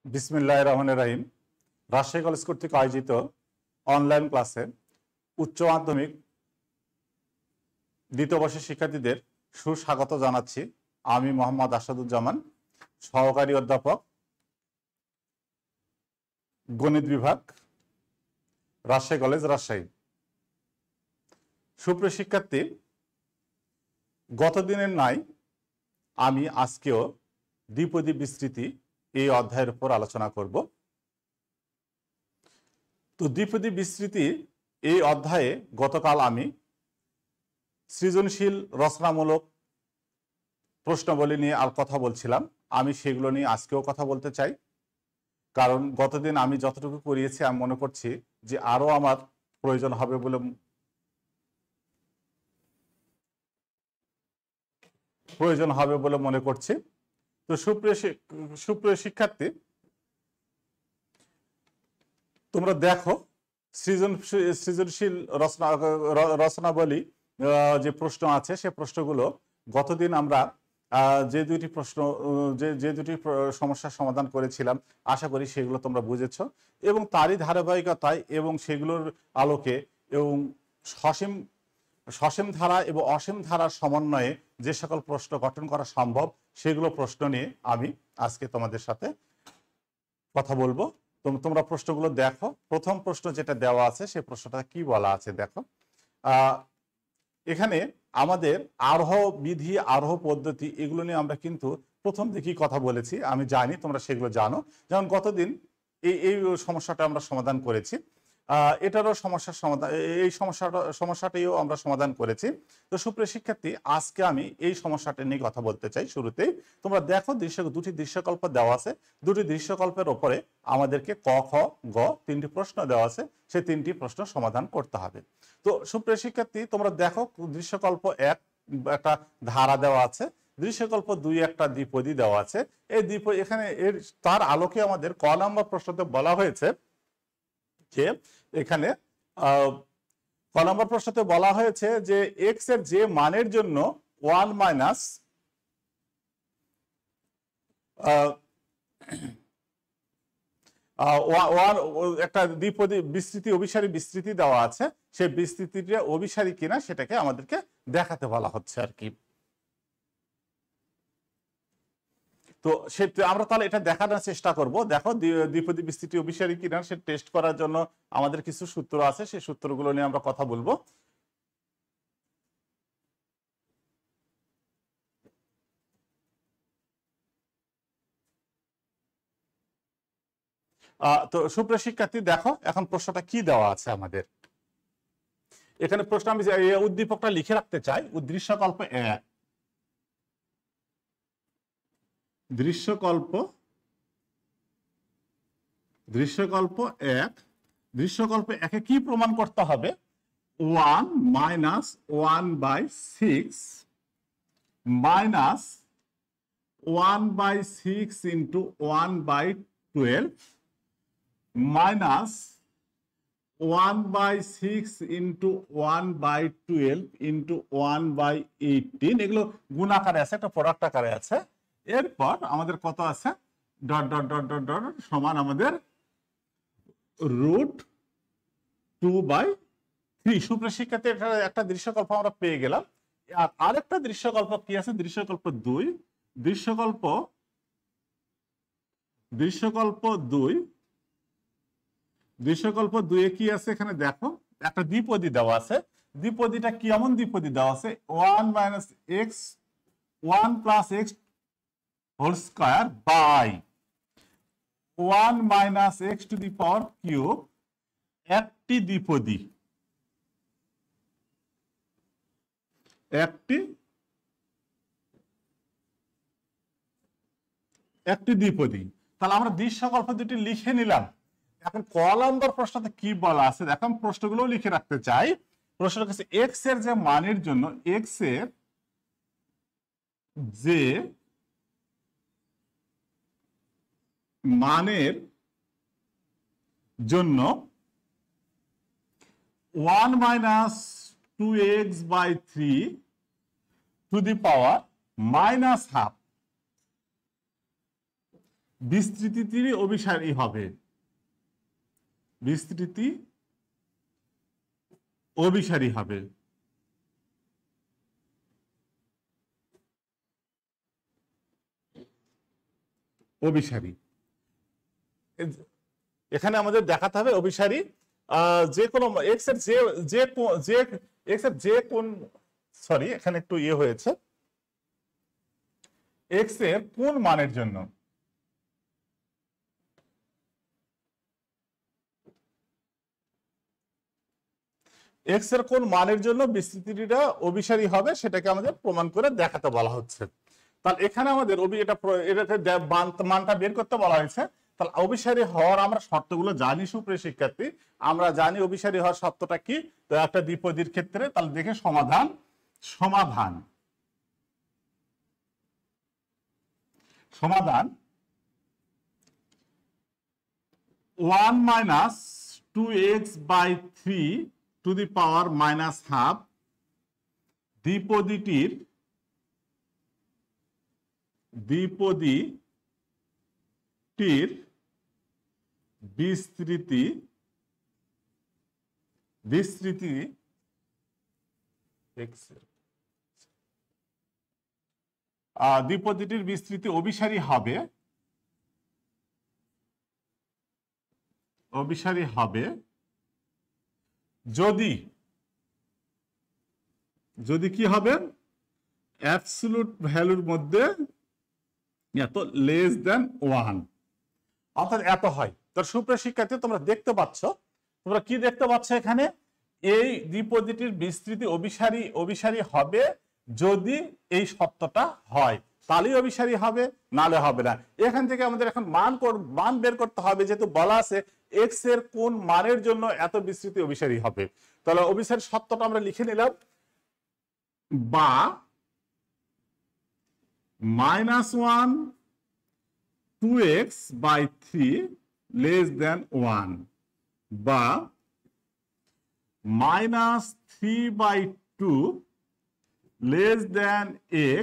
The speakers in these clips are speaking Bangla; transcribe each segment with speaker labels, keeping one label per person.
Speaker 1: বিসমিল্লাহির রহমানির রহিম। রাজশাহী কলেজ কর্তৃক আয়োজিত অনলাইন ক্লাসে উচ্চ মাধ্যমিক দ্বিতীয় বর্ষের শিক্ষার্থীদের সুস্বাগত জানাচ্ছি। আমি মোহাম্মদ আসাদুজ্জামান, সহকারী অধ্যাপক, গণিত বিভাগ, রাজশাহী কলেজ, রাজশাহী। সুপ্রিয় শিক্ষার্থী, গতদিনের ন্যায় আমি আজকেও দ্বিপদী বিস্তৃতি এই অধ্যায়ের উপর আলোচনা করব। তো দ্বিপদী বিস্তৃতি এই অধ্যায়ে গতকাল আমি সৃজনশীল রচনামূলক প্রশ্নাবলী নিয়ে আর কথা বলছিলাম। আমি সেগুলো নিয়ে আজকেও কথা বলতে চাই, কারণ গতদিন আমি যতটুকু করিয়েছি আমি মনে করছি যে আরও আমার প্রয়োজন হবে বলে মনে করছি। তো সুপ্রিয় শিক্ষার্থী, তোমরা দেখো সৃজনশীল রচনাবলী যে প্রশ্ন আছে সে প্রশ্নগুলো গতদিন আমরা যে দুটি সমস্যার সমাধান করেছিলাম, আশা করি সেগুলো তোমরা বুঝেছো এবং তারই ধারাবাহিকতায় এবং সেগুলোর আলোকে এবং সসীম ধারা এবং অসীম ধারার সমন্বয়ে যে সকল প্রশ্ন গঠন করা সম্ভব সেগুলো প্রশ্ন নিয়ে আমি আজকে তোমাদের সাথে কথা বলবো। তোমরা প্রশ্নগুলো দেখো। প্রথম প্রশ্ন যেটা দেওয়া আছে সে প্রশ্নটা কি বলা আছে দেখো। এখানে আমাদের আরোহ বিধি, আরোহ পদ্ধতি এগুলো নিয়ে আমরা কিন্তু প্রথম দিকেই কথা বলেছি। আমি জানি তোমরা সেগুলো জানো। যেমন গতদিন এই সমস্যাটা আমরা সমাধান করেছি, এটারও এই সমস্যাটাও আমরা সমাধান করেছি। তো সুপ্রিয় শিক্ষার্থী, আজকে আমি এই সমস্যাটা নিয়ে কথা বলতে চাই। শুরুতেই তোমরা দেখো দুটি দৃশ্যকল্প দেওয়া আছে। দুটি দৃশ্যকল্পের ওপরে আমাদেরকে ক, খ, গ তিনটি প্রশ্ন দেওয়া আছে। সেই তিনটি প্রশ্ন সমাধান করতে হবে। তো সুপ্রিয় শিক্ষার্থী, তোমরা দেখো দৃশ্যকল্প 1 একটা ধারা দেওয়া আছে, দৃশ্যকল্প 2 একটা দ্বিপদী দেওয়া আছে। এই দ্বিপদী এখানে তার আলোকে আমাদের ক নম্বর প্রশ্নতে বলা হয়েছে যে এখানে ক নম্বর প্রশ্নতে বলা হয়েছে যে এক্স এর যে মানের জন্য 1 মাইনাস একটা দ্বিপদী বিস্তৃতি, অভিসারী বিস্তৃতি দেওয়া আছে। সেই বিস্তৃতিটা অভিসারী কিনা সেটাকে আমাদেরকে দেখাতে বলা হচ্ছে আর কি। তো আমরা তাহলে এটা দেখানোর চেষ্টা করব। দেখো দ্বিপদী বিস্তৃতি অভিসারী কিনা সে টেস্ট করার জন্য আমাদের কিছু সূত্র আছে, সেই সূত্রগুলো নিয়ে আমরা কথা বলবো। তো সুপ্রিয় শিক্ষার্থী, দেখো এখন প্রশ্নটা কি দেওয়া আছে আমাদের এখানে। প্রশ্ন আমি উদ্দীপকটা লিখে রাখতে চাই। দৃশ্যকল্প 1, দৃশ্যকল্প 1, দৃশ্যকল্প 1-এ কি প্রমাণ করতে হবে? 1 minus 1/6 minus 1/6 into 1/12 minus 1/6 into 1/12 into 1/18। এগুলো গুণ আকারে আছে, একটা প্রোডাক্ট আকারে আছে। এরপর আমাদের কত আছে? Dot dot dot dot dot সমান আমাদের √2/3। সুপ্রিয় শিক্ষার্থী, একটা দৃশ্যকল্প আমরা পেয়ে গেলাম। আর আরেকটা দৃশ্যকল্প কি আছে? দৃশ্যকল্প 2, দৃশ্যকল্প 2-এ কি আছে এখানে দেখো, একটা দ্বিপদী দেওয়া আছে। দ্বিপদীটা কেমন দ্বিপদী দেওয়া আছে? 1 minus x 1 plus x whole square by 1 minus x to the power cube. একটি দ্বিপদী, একটি দ্বিপদী। তাহলে আমরা দৃশ্যকল্প দুটি লিখে নিলাম। এখন ক নম্বর প্রশ্নতে কি বলা আছে এখন প্রশ্নগুলো লিখে রাখতে চাই। প্রশ্নটা হচ্ছে এক্স এর যে মানের জন্য, এক্স এর যে মানের জন্য 1 মাইনাস 2x/3 টু দি পাওয়ার -1/2 বিস্তৃতি অভিসারী হবে, বিস্তৃতি অভিসারী হবে। অভিসারী, এখানে আমাদের দেখাতে হবে অভিসারী যে কোনো এক্স এর যে কোন সরি এখানে একটু ইয়ে হয়েছে, এক্স এর কোন মানের জন্য, এক্স এর কোন মানের জন্য বিস্তৃতিটা অভিসারী হবে সেটাকে আমাদের প্রমাণ করে দেখাতে বলা হচ্ছে। তাহলে এখানে আমাদের মানটা বের করতে বলা হয়েছে। তাহলে অভিসারী হওয়ার আমরা শর্তগুলো জানি সুপ্রিয় শিক্ষার্থী, আমরা জানি অভিসারী হওয়ার শর্তটা কি। তো একটা দ্বিপদীর ক্ষেত্রে তাহলে দেখে সমাধান, সমাধান 1 - 2x/3 টু দি পাওয়ার -12 দ্বিপদীটির বিস্তৃতি দ্বিপদীটির বিস্তৃতি অভিসারী হবে, যদি কি হবে অ্যাবসলিউট ভ্যালুর মধ্যে এত লেস দেন 1, অর্থাৎ এত হয়। তার সুপ্রিয় শিক্ষার্থী তোমরা দেখতে পাচ্ছ, তোমরা কি দেখতে পাচ্ছ এখানে, এই দ্বিপদীটির বিস্তৃতি অভিসারী হবে যদি এই শর্তটা হয়, তাহলেই অভিসারী হবে, নালে হবে না। এখান থেকে আমাদের এখন মান বের করতে হবে, যেহেতু বলা আছে এক্স এর কোন মানের জন্য এত বিস্তৃতি অভিসারী হবে। তাহলে অভিসারী শর্তটা আমরা লিখে নিলাম, বা -1 2x/3 লেস দেন 1, বা -3/2 less than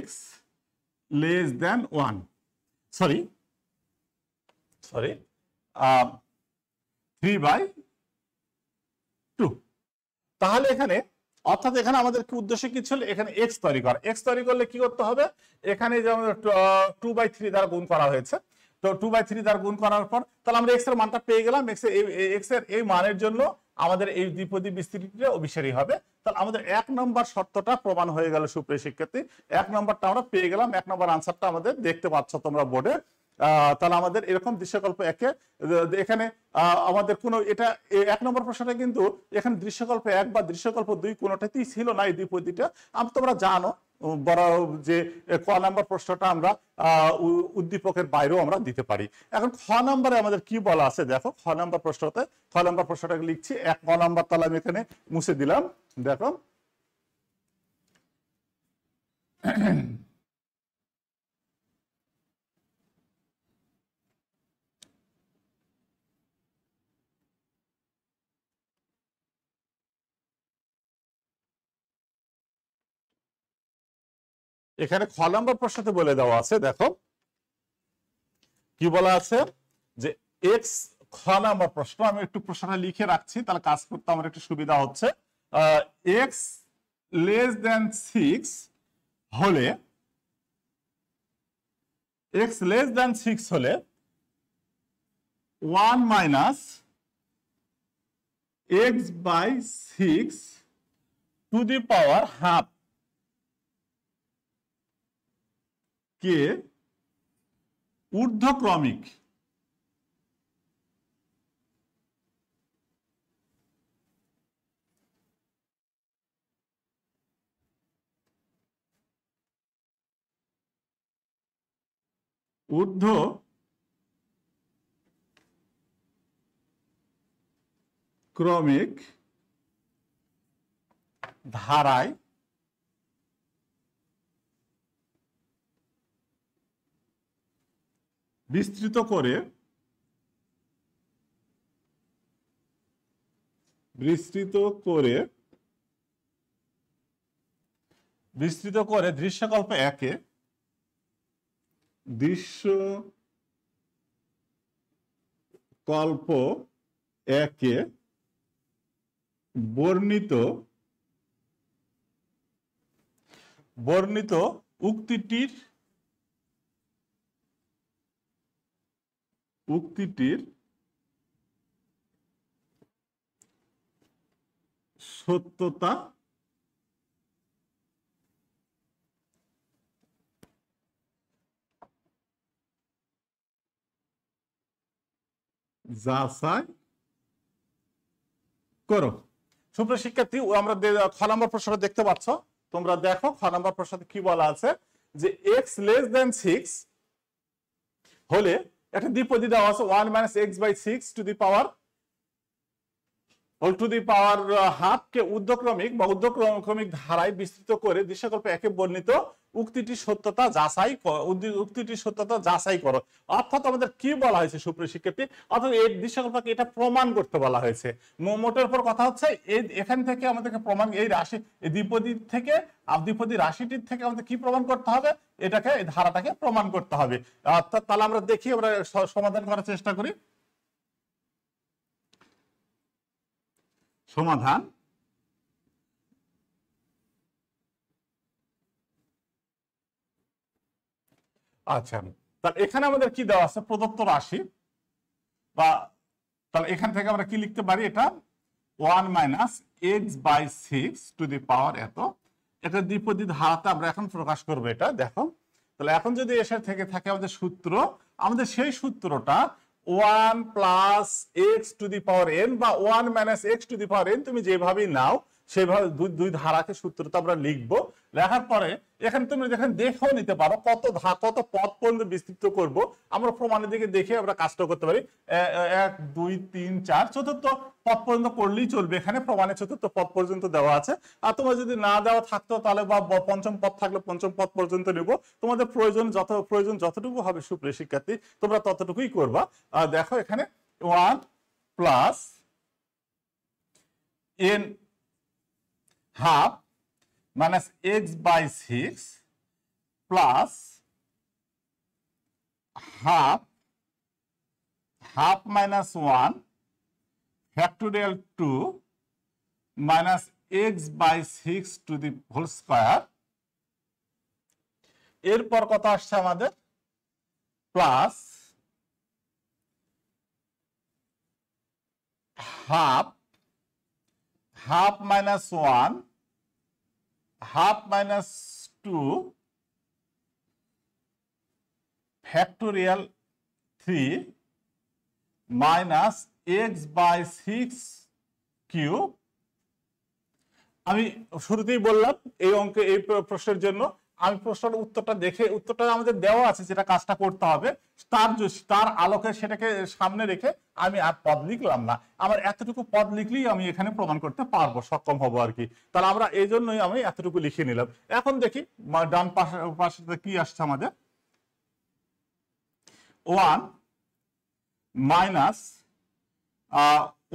Speaker 1: x less than 1, sorry 3/2। তাহলে এখানে অর্থাৎ এখানে আমাদের কি উদ্দেশ্য কি ছিল, এখানে এক্স তৈরি করা। এক্স তৈরি করলে কি করতে হবে, এখানে যেমন 2/3 দ্বারা গুণ করা হয়েছে, তো 2/3 দ্বারা গুণ করার পর তাহলে আমরা এক্স এর মানটা পেয়ে গেলাম। এক্স এর এই মানের জন্য আমাদের এই দ্বিপদী বিস্তৃতিটা অভিসারী হবে। তাহলে আমাদের 1 নম্বর শর্তটা প্রমাণ হয়ে গেল সুপ্রিয় শিক্ষার্থী। 1 নম্বরটা আমরা পেয়ে গেলাম, 1 নম্বর আনসারটা আমাদের দেখতে পাচ্ছ তোমরা বোর্ডে। তাহলে আমাদের এরকম দৃশ্যকল্প একে এখানে আমাদের কোনো এটা 1 নম্বর প্রশ্নটা কিন্তু এখানে দৃশ্যকল্প 1 বা দৃশ্যকল্প 2 কোনোটাতেই ছিল না এই দ্বিপদীটা। তোমরা জানো বড় যে ক নম্বর প্রশ্নটা আমরা উদ্দীপকের বাইরেও আমরা দিতে পারি। এখন খ নম্বরে আমাদের কি বলা আছে দেখো, খ নম্বর প্রশ্নটা লিখছি, 1 ক নম্বর তাহলে আমি এখানে মুছে দিলাম। দেখো এখানে খ নম্বর প্রশ্নতে বলে দেওয়া আছে, দেখো কি বলা আছে যে এক্স, খ নম্বর প্রশ্ন, আমি একটু প্রশ্নটা লিখে রাখছি তাহলে কাজ করতে আমার একটু সুবিধা হচ্ছে। এক্স লেস দেন 6 হলে, এক্স লেস দেন 6 হলে 1 - x/6 two the power half কে ঊর্ধ্বক্রমিক ধারায় বিস্তৃত করে দৃশ্যকল্প 1 এ কল্প একে বর্ণিত উক্তিটির সত্যতা যাচাই করো। সুপ্রিয় শিক্ষার্থী, আমরা খ নম্বর প্রশ্নটা দেখতে পাচ্ছ, তোমরা দেখো খ নম্বর প্রশ্নে কি বলা আছে যে x লেস দেন 6 হলে একটা দ্বিপদী দেওয়া আছে 1 - x/6 whole to the power half কে ঊর্ধ্বক্রমিক ধারায় বিস্তৃত করে দিশাকল্প একে বর্ণিত উক্তিটির সত্যতা যাচাই করো। অর্থাৎ আমাদের কি বলা হয়েছে সুপ্রিয় শিক্ষার্থী, অর্থাৎ এই দিশাকল্পকে এটা প্রমাণ করতে বলা হয়েছে। মোটের উপর কথা হচ্ছে এখান থেকে আমাদেরকে প্রমাণ, এই রাশি এই দ্বিপদী রাশিটির থেকে আমাদের কি প্রমাণ করতে হবে, এটাকে এই ধারাটাকে প্রমাণ করতে হবে। অর্থাৎ তাহলে আমরা দেখি, আমরা সমাধান করার চেষ্টা করি। সমাধান আচ্ছা, তাহলে এখানে আমাদের কি দেওয়া আছে, প্রদত্ত রাশি, বা তাহলে এখান থেকে আমরা কি লিখতে পারি, এটা 1 - x/6 এত, এটা দ্বিপদী ধারাতে আমরা এখন প্রকাশ করবো। এটা দেখো, তাহলে এখন যদি এসে থেকে থাকে আমাদের সূত্র, আমাদের সেই সূত্রটা 1 + x⁴n বা 1 - x⁴n, তুমি যেভাবেই নাও সেভাবে দুই ধারাকে সূত্রটা আমরা লিখবো। লেখার পরে এখানে তুমি দেখেও নিতে পারো কত পদ পর্যন্ত বিস্তৃত করব। আমরা প্রমাণের দিকে দেখে আমরা কাজটা করতে পারি। 1 2 3 4 চতুর্থ পদ পর্যন্ত করলেই চলবে। এখানে প্রমাণের চতুর্থ পদ পর্যন্ত দেওয়া আছে। আর তোমার যদি না দেওয়া থাকতো তাহলে বা পঞ্চম পদ থাকলে পঞ্চম পদ পর্যন্ত নেব। তোমাদের প্রয়োজন যতটুকু হবে সুপ্রিয় শিক্ষার্থী, তোমরা ততটুকুই করবা। দেখো এখানে 1 + n half minus x/6 plus half minus 1 factorial 2 minus x/6 এরপর কত আসছে আমাদের, plus half minus 1 minus 2 factorial 3 minus x/6 আমি শুরুতেই বললাম এই অঙ্কে, এই প্রশ্নের জন্য আমি প্রশ্নের উত্তরটা আমাদের দেওয়া আছে, যেটা কাজটা করতে হবে তার আলোকে সেটাকে সামনে রেখে আমি আর পদ লিখলাম না। আমার এতটুকু পদ লিখলেই আমি এখানে প্রমাণ করতে পারবো, সক্ষম হবো আর কি। তাহলে আমরা এই জন্যই আমি এতটুকু লিখে নিলাম। এখন দেখি ডান পাশে কি আসছে আমাদের, 1 -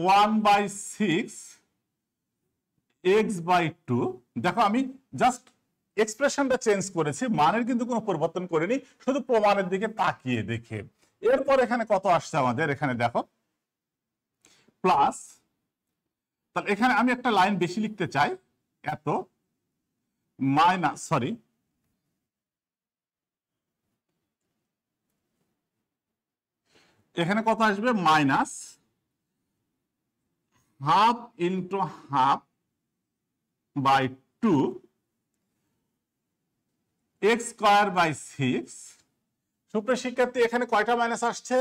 Speaker 1: 1/6 x/2। দেখো আমি জাস্ট এক্সপ্রেশনটা চেঞ্জ করেছি, মানের কিন্তু কোনো পরিবর্তন করিনি, শুধু প্রমাণের দিকে তাকিয়ে দেখে। এরপর এখানে কত আসছে আমাদের, এখানে দেখো প্লাস, তাহলে এখানে আমি একটা লাইন বেশি লিখতে চাই, এত মাইনাস, সরি এখানে কত আসবে, minus half into half by 2 x²/6। সুপ্রিয় শিক্ষার্থী, এখানে কয়টা মাইনাস আসছে,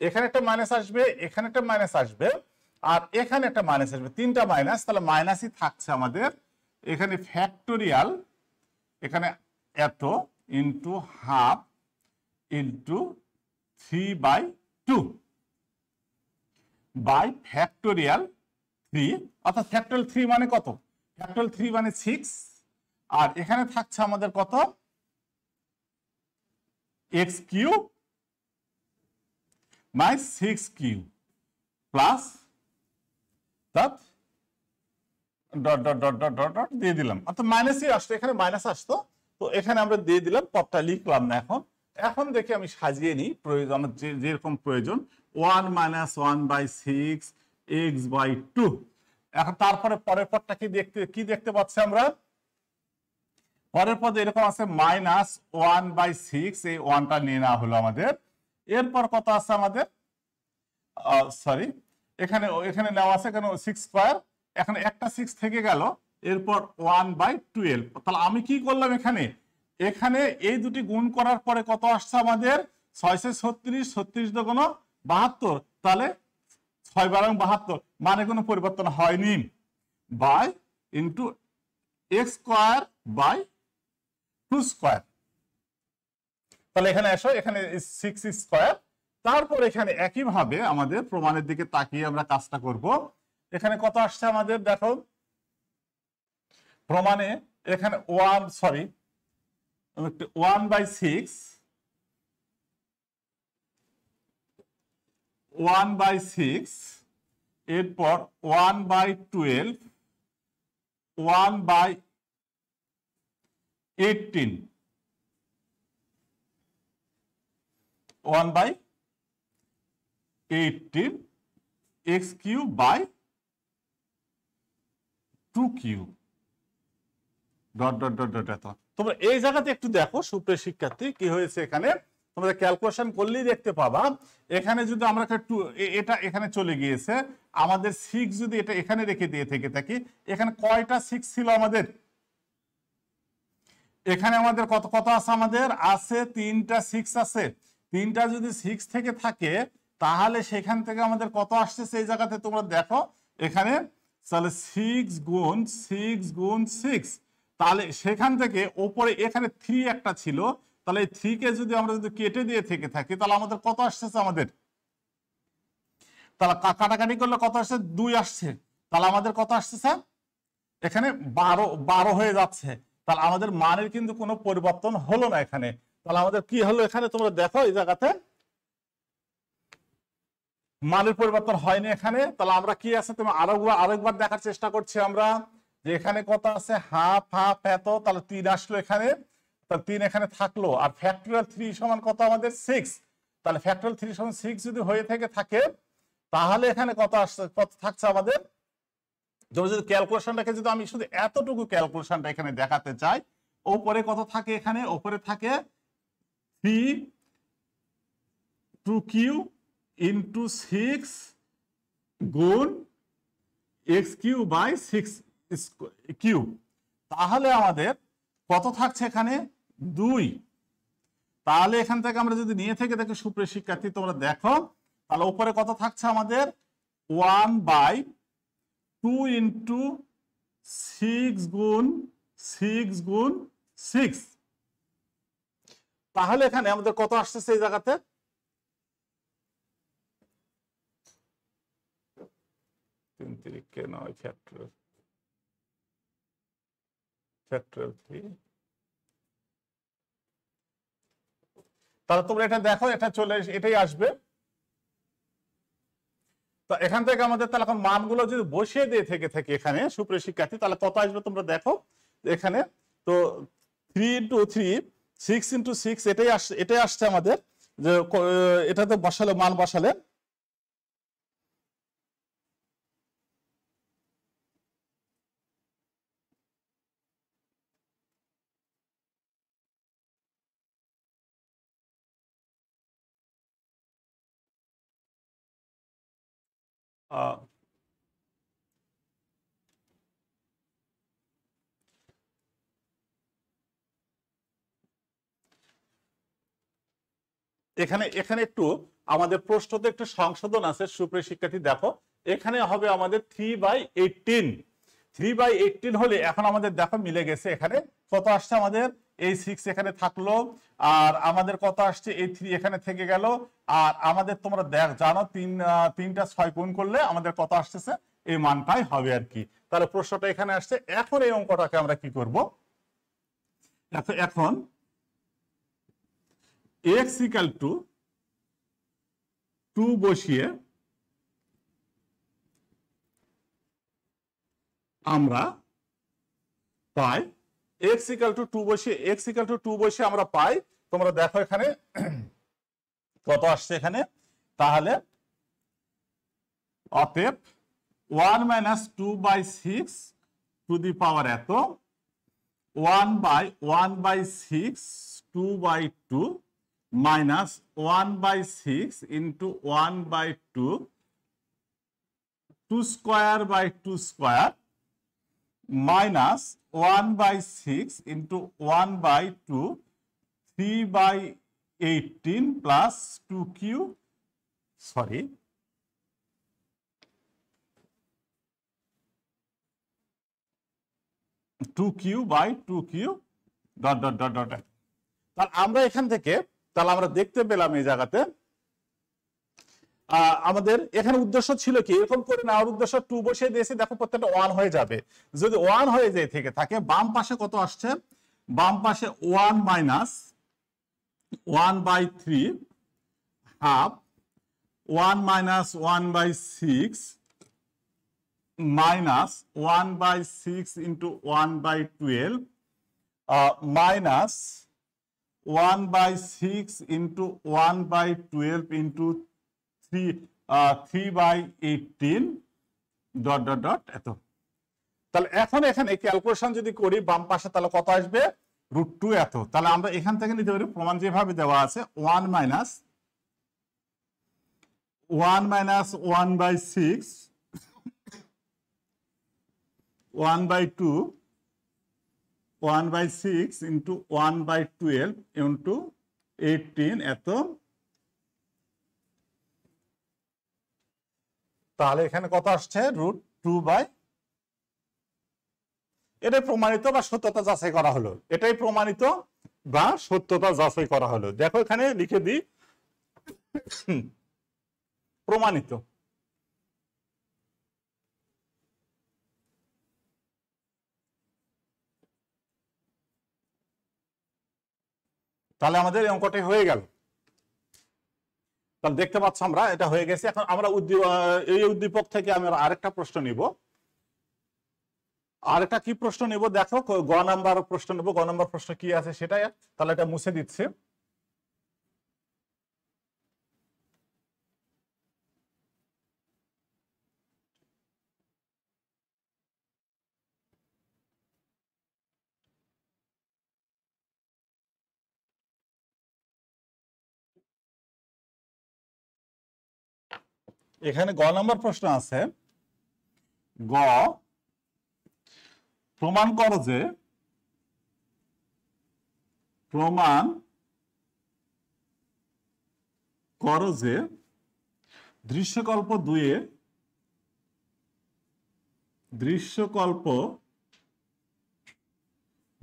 Speaker 1: এখানে একটা মাইনাস আসবে, এখানে একটা মাইনাস আসবে, আর এখানে একটা মাইনাস আসবে, তিনটা মাইনাস। তাহলে মাইনাসই থাকছে আমাদের। এখানে ফ্যাক্টোরিয়াল, এখানে এত into half into 3/2 by factorial 3, অর্থাৎ ফ্যাক্টোরিয়াল 3 মানে কত, ফ্যাক্টোরিয়াল 3 মানে 6, আর এখানে থাকছে আমাদের কত, x³ by 6³ plus dot dot dot dot dot dot দিয়ে দিলাম, অর্থাৎ মাইনাসই আসতো, এখানে মাইনাস আসতো, তো এখানে আমরা দিয়ে দিলাম, পদটা লিখলাম না। এখন দেখি আমি সাজিয়ে নিই প্রয়োজন, যেরকম প্রয়োজন 1 মাইনাস 1/6 x/2। এখন তারপরে পরের পদটা কি দেখতে পাচ্ছি আমরা? পরের পদে এরকম আছে মাইনাস 1/6, এই 1টা নিয়ে নেওয়া হলো আমাদের। এরপর কত আছে আমাদের? সরি, এখানে নেওয়া আছে এখানে 6², এখন একটা 6 থেকে গেল, এরপর 1/12। তাহলে আমি কি করলাম এখানে এই দুটি গুণ করার পরে কত আসছে আমাদের? 6 36, 72, তাহলে 6×72 মানে কোনো পরিবর্তন হয়নি, বাই ইন্টু x²/2²। তাহলে এখানে আসো, এখানে 6²। তারপর এখানে একইভাবে আমাদের প্রমাণের দিকে তাকিয়ে আমরা কাজটা করব। এখানে কত আসছে আমাদের? দেখো প্রমাণে এখানে 1/6, এরপর 1/12, 1/18, 1/18 x³/2³ dot dot dot dot. এত তোমরা এই জায়গাতে একটু দেখো সুপ্রিয় শিক্ষার্থী, কি হয়েছে এখানে তোমরা ক্যালকুলেশন করলেই দেখতে পাবা। এখানে যদি আমরা এটা এখানে চলে গিয়েছে, আমাদের 6 যদি এটা এখানে রেখে দিয়ে থেকে থাকি, এখানে কয়টা 6 ছিল আমাদের? এখানে আমাদের কত কত আছে? আমাদের আছে 3টা 6 আছে। 3টা যদি 6 থেকে থাকে তাহলে সেখান থেকে আমাদের কত আসছে এই জায়গাতে তোমরা দেখো এখানে, তাহলে 6 গুণ 6, তাহলে সেখান থেকে ওপরে এখানে 3 একটা ছিল, তাহলে এই 3 কে যদি আমরা কেটে দিয়ে থেকে থাকি তাহলে আমাদের কত আসছে আমাদের? তাহলে কাটাকাটি করলে কত আসছে? 2 আসছে। তাহলে আমাদের কত আসছে? এখানে 12 হয়ে যাচ্ছে। তাহলে আমাদের মানের কিন্তু কোনো পরিবর্তন হলো না এখানে। তাহলে আমাদের কি হলো এখানে তোমরা দেখো এই জায়গাতে মানের পরিবর্তন হয়নি এখানে। তাহলে আমরা কি আছে তুমি আরেকবার দেখার চেষ্টা করছি আমরা, যে এখানে কত আছে? হাফ এত, তাহলে 3 আসলো এখানে, তাহলে 3 এখানে থাকলো, আর ফ্যাক্টরিয়াল 3 সমান কত আমাদের? 6। তাহলে ফ্যাক্টরিয়াল 3 সমান 6 যদি হয়ে থাকে তাহলে এখানে কত আসছে, কত থাকছে আমাদের? যদি ক্যালকুলেশনটাকে যদি আমি শুধু এতটুকু ক্যালকুলেশনটা এখানে দেখাতে চাই, ওপরে কত থাকে? এখানে ওপরে থাকে 3/2³ ইন্টু 6 গুণ x³/6³। তাহলে আমাদের কত থাকছে এখানে? 2। তাহলে এখান থেকে আমরা যদি নিয়ে থেকে দেখি সুপ্রিয় শিক্ষার্থী তোমরা দেখো, তাহলে উপরে কত থাকছে আমাদের? 1/2 ইন্টু 6 গুণ 6। তাহলে এখানে আমাদের কত আসছে এই জায়গাতে? 3 ফ্যাক্টরিয়াল 3। তাহলে তোমরা এটা দেখো, এটা এটাই আসবে। তো এখান থেকে আমাদের তাহলে এখন মানগুলো যদি বসিয়ে দিয়ে থেকে এখানে সুপ্রিয় শিক্ষার্থী তাহলে কত আসবে তোমরা দেখো এখানে। তো 3 × 3 6 × 6 এটাই আসছে আমাদের, যে এটাতে বসালে মান বসালে এখানে একটু আমাদের প্রশ্নতে একটু সংশোধন আছে সুপ্রিয় শিক্ষার্থী। দেখো এখানে হবে আমাদের 3/18। 3/18 হলে এখন আমাদের দেখো মিলে গেছে। এখানে কত আসছে আমাদের? এই 6 এখানে থাকলো, আর আমাদের কত আসছে? এই 3 এখানে থেকে গেল, আর আমাদের তোমরা জানো 3টা 6 গুণ করলে আমাদের কত আসতেছে? এই মানটাই হবে আর কি। তাহলে প্রশ্নটা এখানে আসছে। এখন এই অঙ্কটাকে আমরা কি করব? এখন x = 2 বসিয়ে আমরা পাই, x = 2 বসিয়ে আমরা পাই। তোমরা দেখো এখানে কত আসছে এখানে, তাহলে অতএব 1 মাইনাস 2/6 টু দি পাওয়ার এত 1/6 2/2 minus 1/6 into 1/2 2 square by 2 square minus 1/6 into 1/2 3/18 plus 2q sorry 2q by 2q dot dot dot dot. তাহলে আমরা এখান থেকে তাহলে আমরা দেখতে পেলাম এই জায়গাতে আমাদের এখানে উদ্দেশ্য ছিল কি এরকম করে নেওয়ার উদ্দেশ্য 2 বসিয়ে দিয়েছি, দেখো প্রত্যেকটা 1 হয়ে যাবে। যদি 1 হয়ে যায় থেকে থাকে বাম পাশে কত আসছে, বাম পাশে 1 minus 1/3 half 1 minus 1/6 minus 1/6 into 1/12 minus 1/6 into 1/12 into 3/18 dot dot dot এত। তাহলে এখন এখানে ক্যালকুলেশন যদি করি বাম পাশে তাহলে কত আসবে, √2 এত। তাহলে আমরা এখান থেকে নিতে পারি প্রমাণ যেভাবে দেওয়া আছে 1 মাইনাস 1/6 1/2 1/6 ইন্টু 1/12 ইন্টু 18 এত। তাহলে এখানে কত আসছে √2 এটাই প্রমাণিত বা সত্যতা যাচাই করা হলো, এটাই প্রমাণিত বা সত্যতা যাচাই করা হলো। দেখো এখানে লিখে দিই প্রমাণিত। তাহলে আমাদের অঙ্কটি হয়ে গেল। তাহলে দেখতে পাচ্ছ আমরা এটা হয়ে গেছে। এখন আমরা এই উদ্দীপক থেকে আমি আরেকটা প্রশ্ন নিব। আরেকটা কি প্রশ্ন নিব দেখো, গ নাম্বার প্রশ্ন নেব। গ নাম্বার প্রশ্ন কি আছে সেটাই, তাহলে এটা মুছে দিচ্ছে। এখানে গ নাম্বার প্রশ্ন আছে, গ প্রমাণ করো যে দৃশ্যকল্প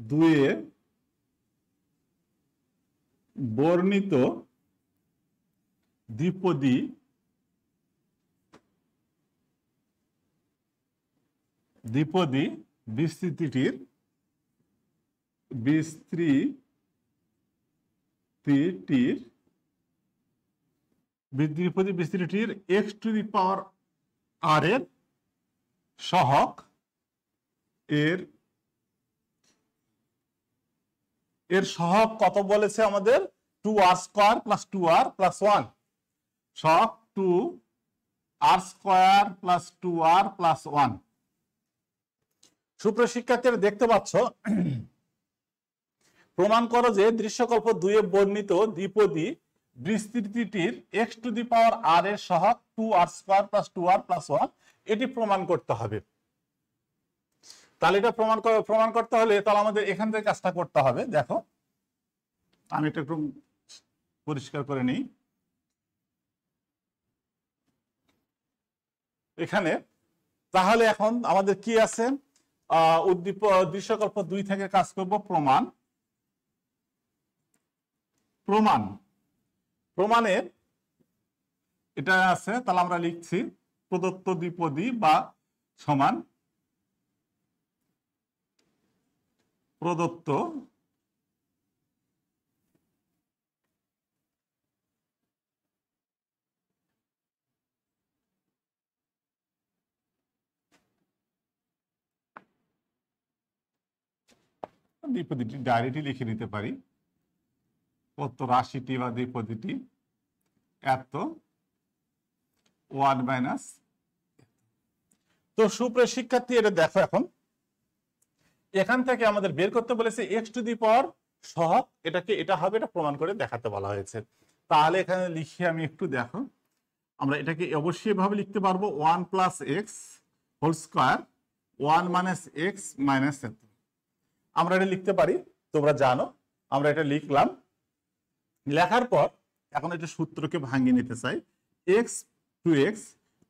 Speaker 1: দুয়ে বর্ণিত দ্বিপদী বিস্তৃতিটির x two the power r এর সহগ এর সহগ কত বলেছে আমাদের 2r² + 2r + 1 সহগ 2r² + 2r + 1। সুপ্রিয় শিক্ষার্থীরা দেখতে পাচ্ছ, প্রমাণ করো যে দৃশ্যকল্প 2 এ বর্ণিত দ্বিপদী বিস্তৃতিটির x two the power r এর সহগ 2r² + 2r + 1 এটি প্রমাণ করতে হবে। তাহলে এটা প্রমাণ করতে হলে তাহলে আমাদের এখান থেকে কাজটা করতে হবে। দেখো আমি এটা একটু পরিষ্কার করে নিই। এখানে তাহলে এখন আমাদের কি আছে, দৃশ্যকল্প 2 থেকে কাজ করব প্রমাণে এটা আছে। তাহলে আমরা লিখছি প্রদত্ত দ্বিপদী বা সমান প্রদত্ত দ্বিপদীটি ডাইরেক্টলি লিখে নিতে পারি। প্রদত্ত রাশিটি বা দ্বিপদীটি এত 1 - তো সুপ্রিয় শিক্ষার্থী, এটা দেখো, এখন এখান থেকে আমাদের বের করতে বলেছে এক্স টু দি পাওয়ার সহগ, এটাকে এটা হবে, এটা প্রমাণ করে দেখাতে বলা হয়েছে। তাহলে এখানে লিখি আমি একটু, দেখো আমরা এটাকে অবশ্যই ভাবে লিখতে পারবো 1 plus x whole square 1 minus x minus এত। আমরা এটা লিখতে পারি, তোমরা জানো। আমরা এটা লিখলাম, লেখার পর এখন এটা সূত্রকে ভাঙিয়ে নিতে চাই। এক্স টু এক্স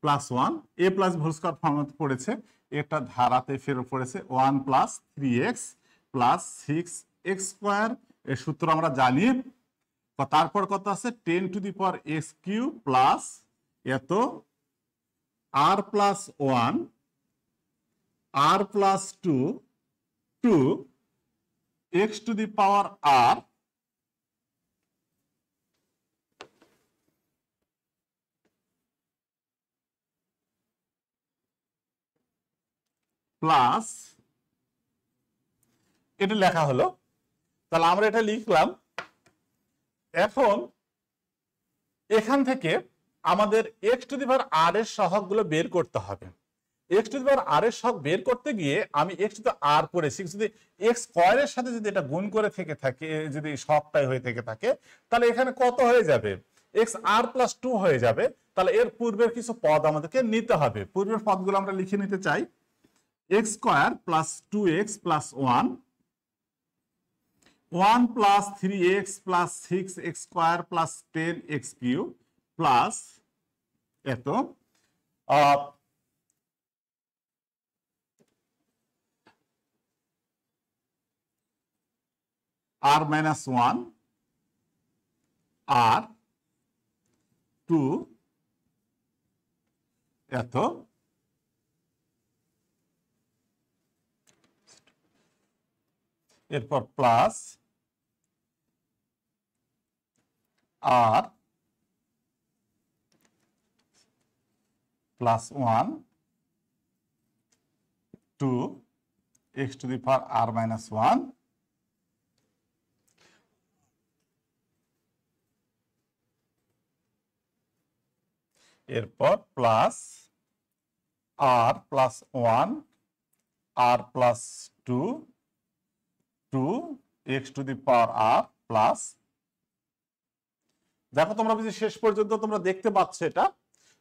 Speaker 1: প্লাস 1 এ প্লাস হোল স্কোয়ার ফর্মে পড়েছে, এটা ধারাতে ফেরত পড়েছে 1 plus 3x plus 6x square. এর সূত্র আমরা জানি। তারপর কত আছে 10 two the power x cube plus এত r plus 1 r plus 2 2 x two the power r plus, এটা লেখা হলো। তাহলে আমরা এটা লিখলাম। এখন এখান থেকে আমাদের এক্স টু দি পাওয়ার আর এর সহগগুলো বের করতে হবে। এক্স টু দি পাওয়ার আর এর সহগ বের করতে গিয়ে আমি এক্স টু দি আর পড়েছি, যদি এক্স স্কয়ারের সাথে যদি এটা গুণ করে থেকে থাকে, যদি সহগটাই হয়ে থেকে থাকে, তাহলে এখানে কত হয়ে যাবে? এক্স আর প্লাস 2 হয়ে যাবে। তাহলে এর পূর্বের কিছু পদ আমাদেরকে নিতে হবে। পূর্বের পদগুলো আমরা লিখে নিতে চাই। x square plus 2x plus 1 1 plus 3x plus 6x square plus 10x cube plus এত r মাইনাস 1 r 2 এত এরপর plus r plus 1 2 x to the power r minus 1 এরপর plus r plus 1 r plus 2 2 x to the power r plus, দেখো তোমরা বুঝি শেষ পর্যন্ত তোমরা দেখতে পাচ্ছ। এটা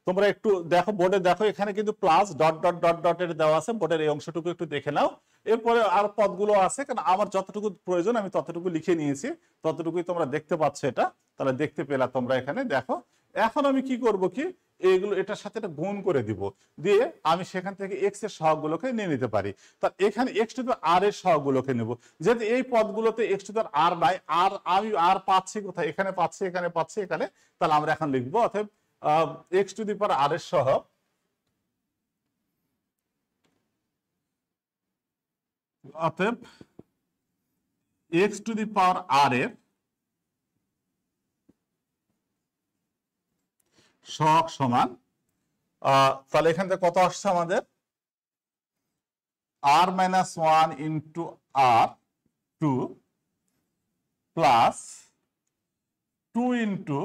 Speaker 1: তোমরা একটু দেখো, বোর্ডে দেখো, এখানে কিন্তু plus dot dot dot dot এর দেওয়া আছে। বোর্ডের এই অংশটুকু একটু দেখে নাও। এরপরে আর পদগুলো আছে, কারণ আমার যতটুকু প্রয়োজন আমি ততটুকু লিখে নিয়েছি, ততটুকুই তোমরা দেখতে পাচ্ছ। এটা তাহলে দেখতে পেলা তোমরা এখানে দেখো। এখন আমি কি করব, কি এইগুলো এটার সাথে এটা গুণ করে দিব, দিয়ে আমি সেখান থেকে এক্স এর সহগগুলোকে নিয়ে নিতে পারি। তাহলে এখানে এক্স টু দি আর এর সহগগুলোকে নেব। যেহেতু এই পদগুলোতে এক্স টু দি আর নাই, আর আমি আর পাচ্ছি কোথায়? এখানে পাচ্ছি, এখানে পাচ্ছি, এখানে। তাহলে আমরা এখন লিখবো অতএব এক্স টু দি পাওয়ার আর এর সহগ অতএব এক্স টু দি পাওয়ার আর এর সহগ সমান, তাহলে এখান থেকে কত আসছে আমাদের? R minus 1 into r 2 plus 2 into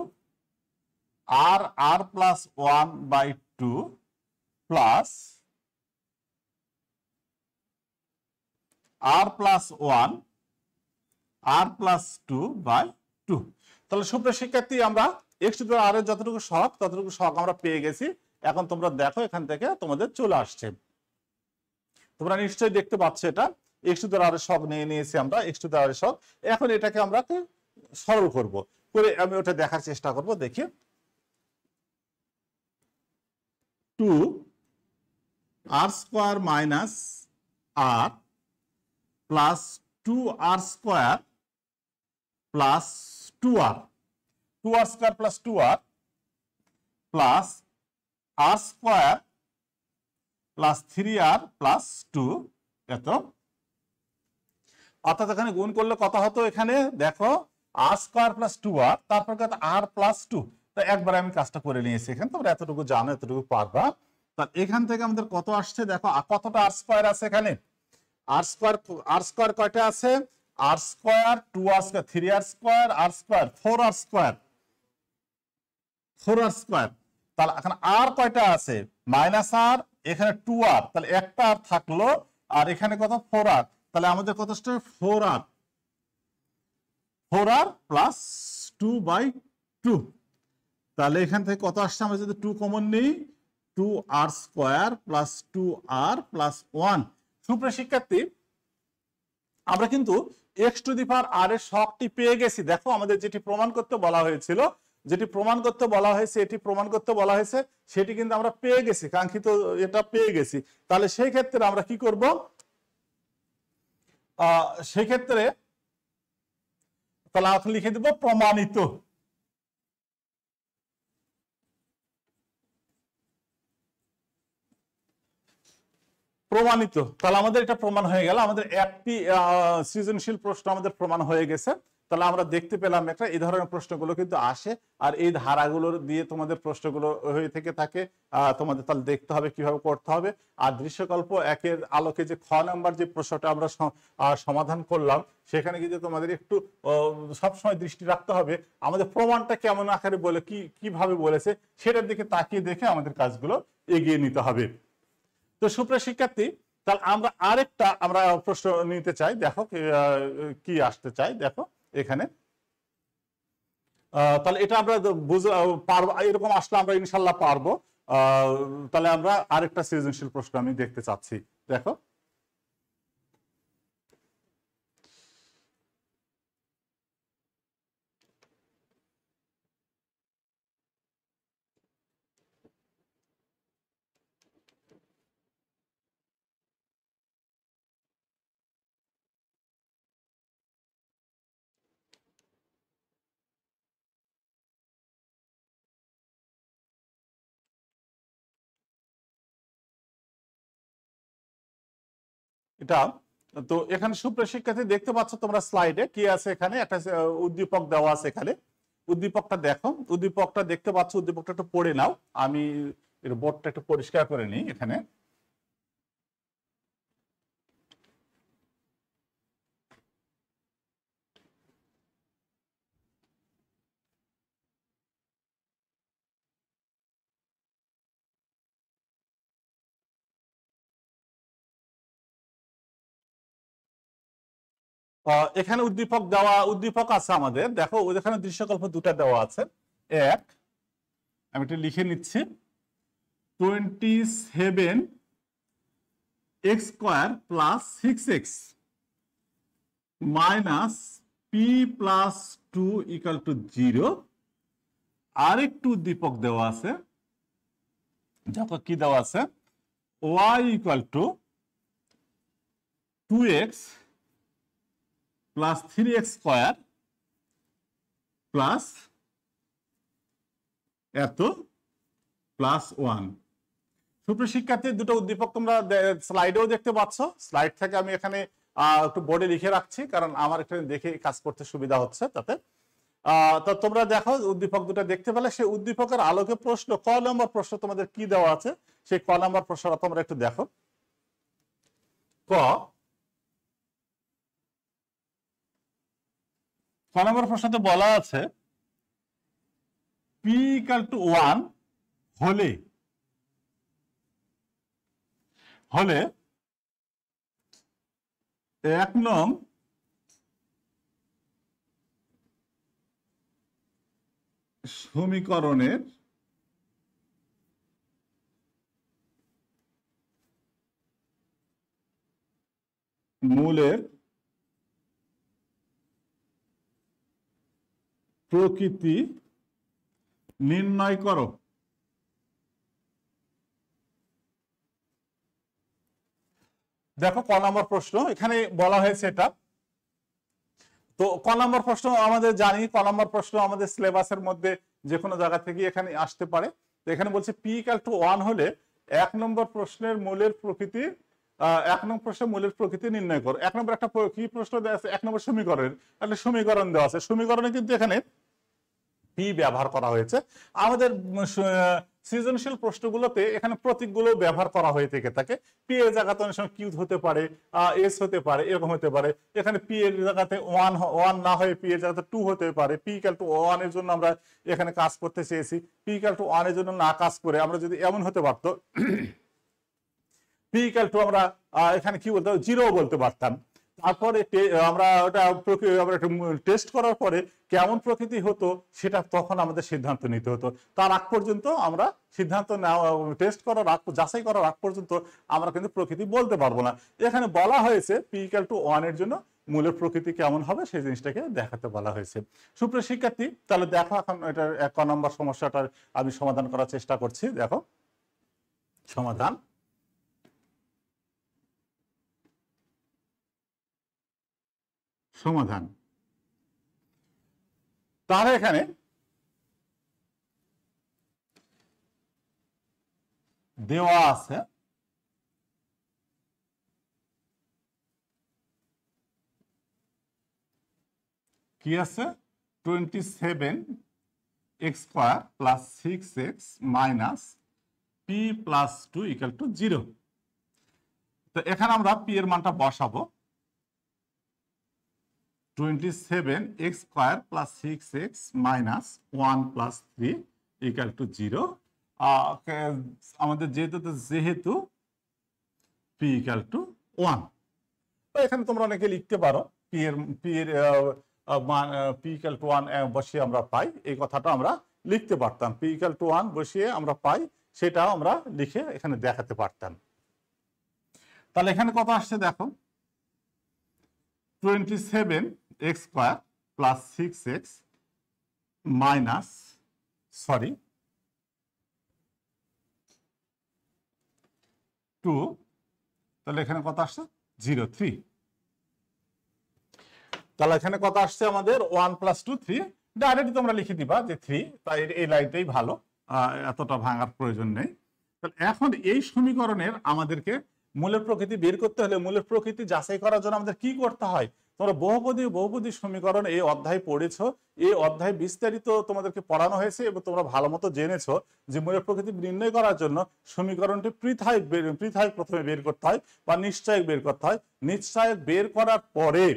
Speaker 1: r r plus 1 by 2 plus r plus 1 r plus 2 by 2। তাহলে সুপ্রিয় শিক্ষার্থী, আমরা এক্স টু দি পাওয়ার আর এর যতটুকু সহগ ততটুকু সহগ আমরা পেয়ে গেছি। এখন তোমরা দেখো, এখান থেকে তোমাদের চলে আসছে। তোমরা নিশ্চয়ই দেখতে পাচ্ছ, এটা এক্স টু দি পাওয়ার আর এর সহগ নিয়ে নিয়েছি আমরা, এক্স টু দি পাওয়ার আর এর সহগ। এখন এটাকে আমরা সরল করব, করে আমি ওটা দেখার চেষ্টা করব। দেখি 2 r square minus r plus 2 r square plus 2r 2r square plus 2r plus r square plus 3r plus 2 এত। অর্থাৎ এখানে গুণ করলে কত হতো? এখানে দেখো আর স্কয়ার প্লাস 2r, তারপর কত? আর প্লাস 2। তো একবার আমি কাজটা করে নিয়েছি। এখানে তোমরা এতটুকু জানো, এতটুকু পারবা। তাহলে এখান থেকে আমাদের কত আসছে দেখো, কতটা আর স্কয়ার আছে এখানে? আর স্কয়ার কয়টা আছে? R square 2r square 3r square r square 4r square 4r square. তাহলে এখন আর কয়টা আছে? মাইনাস আর এখানে 2r, তাহলে একটা আর থাকলো, আর এখানে কত 4r, তাহলে আমাদের কত আসছে 4r, 4r প্লাস 2/2, তাহলে এখান থেকে কত আসছে, আমরা যদি 2 কমন নিই 2r square plus 2r plus 1। সুপ্রিয় শিক্ষার্থী, আমরা কিন্তু x two the power r এর শকটি পেয়ে গেছি। দেখো আমাদের যেটি প্রমাণ করতে বলা হয়েছিল, যেটি প্রমাণ করতে বলা হয়েছে, এটি প্রমাণ করতে বলা হয়েছে, সেটি কিন্তু আমরা পেয়ে গেছি, কাঙ্ক্ষিত এটা পেয়ে গেছি। তাহলে সেই ক্ষেত্রে আমরা কি করব, সেই ক্ষেত্রে তাহলে আমরা লিখে দেব প্রমাণিত। প্রমাণিত, তাহলে আমাদের এটা প্রমাণ হয়ে গেল, আমাদের একটি সৃজনশীল প্রশ্ন আমাদের প্রমাণ হয়ে গেছে। তাহলে আমরা দেখতে পেলাম একটা এই ধরনের প্রশ্নগুলো কিন্তু আসে, আর এই ধারাগুলোর দিয়ে তোমাদের প্রশ্নগুলো হয়ে থেকে থাকে। তোমাদের তাহলে দেখতে হবে কিভাবে করতে হবে। আর দৃশ্যকল্প একের আলোকে যে খ নাম্বার যে প্রশ্নটা আমরা সমাধান করলাম, সেখানে কিন্তু তোমাদের একটু সবসময় দৃষ্টি রাখতে হবে আমাদের প্রমাণটা কেমন আকারে বলে, কিভাবে বলেছে, সেটার দিকে তাকিয়ে দেখে আমাদের কাজগুলো এগিয়ে নিতে হবে। তো সুপ্রিয় শিক্ষার্থী, তাহলে আমরা আরেকটা প্রশ্ন নিতে চাই। দেখো কি আসতে চাই, দেখো এখানে। তাহলে এটা আমরা পারবো, এরকম আসলে আমরা ইনশাল্লাহ পারবো। তাহলে আমরা আরেকটা সৃজনশীল প্রশ্ন আমি দেখতে চাচ্ছি। দেখো এটা, তো এখানে সুপ্রিয় শিক্ষার্থী দেখতে পাচ্ছ তোমরা স্লাইডে কি আছে, এখানে একটা উদ্দীপক দেওয়া আছে। এখানে উদ্দীপকটা দেখো, উদ্দীপকটা দেখতে পাচ্ছ, উদ্দীপকটা একটু পড়ে নাও। আমি এর বোর্ডটা একটু পরিষ্কার করে নিই। এখানে এখানে উদ্দীপক আছে আমাদের। দেখো এখানে দৃশ্যকল্প দুটা দেওয়া আছে। এক, আমি একটু লিখে নিচ্ছি, 27x square plus 6x minus P plus 2 equal to 0। আরেকটু উদ্দীপক দেওয়া আছে, দেখো কি দেওয়া আছে, y equal to 2x plus 3x square plus এত প্লাস 1। সুপ্রিয় শিক্ষার্থী, দুটো উদ্দীপক তোমরা স্লাইডেও দেখতে পাচ্ছ। স্লাইড থেকে আমি এখানে একটু বোর্ডে লিখে রাখছি, কারণ আমার এখানে দেখে কাজ করতে সুবিধা হচ্ছে তাতে। তো তোমরা দেখো উদ্দীপক দুটো দেখতে পেলে, সেই উদ্দীপকের আলোকে প্রশ্ন, ক নম্বর প্রশ্ন তোমাদের কি দেওয়া আছে, সেই ক নম্বর প্রশ্নটা তোমরা একটু দেখো। ক নম্বর প্রশ্নতে বলা আছে p ইকুয়াল টু 1 হলে হলে 1 নং সমীকরণের মূলের প্রকৃতি নির্ণয় করো। দেখো ক নম্বর প্রশ্ন এখানে বলা হয়েছে এটা। তো ক নম্বর প্রশ্ন আমাদের জানি, ক নম্বর প্রশ্ন আমাদের সিলেবাসের মধ্যে যে কোনো জায়গা থেকে এখানে আসতে পারে। তো এখানে বলছে পি ইকুয়াল টু 1 হলে 1 নম্বর প্রশ্নের মূলের প্রকৃতি, 1 নম্বর প্রশ্নের মূলের প্রকৃতি নির্ণয় করো। 1 নম্বর একটা কি প্রশ্ন দেওয়া আছে, 1 নম্বর সমীকরণের একটা সমীকরণ দেওয়া আছে। সমীকরণে কিন্তু এখানে পি ব্যবহার করা হয়েছে। আমাদের সৃজনশীল প্রশ্নগুলোতে এখানে প্রতীকগুলো ব্যবহার করা হয়ে থেকে থাকে। পি এর জায়গাতে অনেক সময় কিউ হতে পারে, এস হতে পারে, এরকম হতে পারে। এখানে পি এর জায়গাতে 1 না হয়ে পি এর জায়গাতে 2 হতে পারে। পি ইকুয়াল টু 1 এর জন্য আমরা এখানে কাজ করতে চেয়েছি, পি ইকুয়াল টু 1 এর জন্য না কাজ করে আমরা যদি এমন হতে পারতো পি ইকুয়াল টু আমরা এখানে কি বলতে জিরো বলতে পারতাম। তারপরে আমরা ওটা টেস্ট করার পরে কেমন প্রকৃতি হতো সেটা তখন আমাদের সিদ্ধান্ত নিতে হতো। তার আগ পর্যন্ত আমরা সিদ্ধান্ত নেওয়া, টেস্ট করার আগ, যাচাই করার আগ পর্যন্ত আমরা কিন্তু প্রকৃতি বলতে পারবো না। এখানে বলা হয়েছে পি ইকুয়াল টু 1 এর জন্য মূলের প্রকৃতি কেমন হবে সেই জিনিসটাকে দেখাতে বলা হয়েছে। সুপ্রিয় শিক্ষার্থী, তাহলে দেখো এখন এটার 1 নম্বর সমস্যাটার আমি সমাধান করার চেষ্টা করছি। দেখো সমাধান। তাহলে এখানে দেওয়া আছে কি আছে 27x² plus 6x minus P plus 2 equal to 0। তো এখানে আমরা পি এর মানটা বসাবো 27x² plus 6x minus 1 plus 3 equal to 0। আমাদের যেহেতু পি ইকুয়াল টু 1, তো এখানে তোমরা অনেকে লিখতে পারো পি এর মান পি ইকুয়াল টু 1 বসিয়ে আমরা পাই, এই কথাটা আমরা লিখতে পারতাম। পি ইকুয়াল টু 1 বসিয়ে আমরা পাই, সেটাও আমরা লিখে এখানে দেখাতে পারতাম। তাহলে এখানে কত আসছে দেখো 27x² প্লাস 6x মাইনাস 2, তাহলে এখানে কত আসছে 0.3। তাহলে এখানে কত আসছে আমাদের 1 প্লাস 2 3, ডাইরেক্ট তোমরা লিখে দিবা যে 3, তাই এই লাইনটাই ভালো, এতটা ভাঙার প্রয়োজন নেই। তাহলে এখন এই সমীকরণের আমাদেরকে মূলের প্রকৃতি বের করতে হলে মূলের প্রকৃতি যাচাই করার জন্য আমাদের কি করতে হয়? তোমরা বহুপদী সমীকরণ এই অধ্যায় পড়েছো, এই অধ্যায় বিস্তারিত তোমাদেরকে পড়ানো হয়েছে এবং তোমরা ভালো মতো জেনেছো যে মূলের প্রকৃতি নির্ণয় করার জন্য সমীকরণটি পৃথক প্রথমে বের করতে হয় বা নিশ্চয়ক বের করতে হয়। নিশ্চয়ক বের করার পরে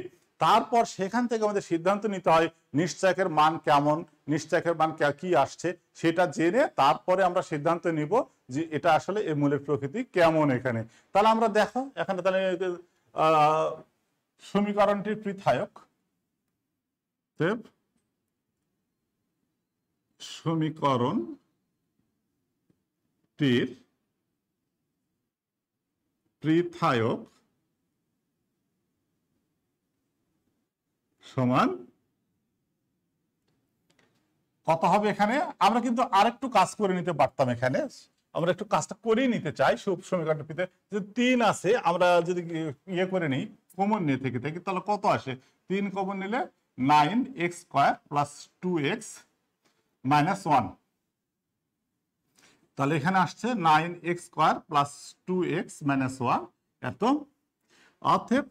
Speaker 1: তারপর সেখান থেকে আমাদের সিদ্ধান্ত নিতে হয় নিশ্চয়কের মান কেমন, নিশ্চয়কের মান কি আসছে সেটা জেনে তারপরে আমরা সিদ্ধান্ত নিব যে এটা আসলে এই মূলের প্রকৃতি কেমন এখানে। তাহলে আমরা দেখো এখানে তাহলে সমীকরণটির পৃথায়ক, সমীকরণটির পৃথায়ক সমান কত হবে? এখানে আমরা কিন্তু আরেকটু কাজ করে নিতে পারতাম, এখানে আমরা একটু কাজটা করেই নিতে চাই। সমীকরণটিতে যদি 3 আছে, আমরা যদি ইয়ে করে নিই কমন নিয়ে থেকে তাহলে কত আসে? 3 কমন নিলে 9x² প্লাস 2x মাইনাস 1, তাহলে এখানে আসছে 9x² প্লাস 2x মাইনাস 1 এত। অতএব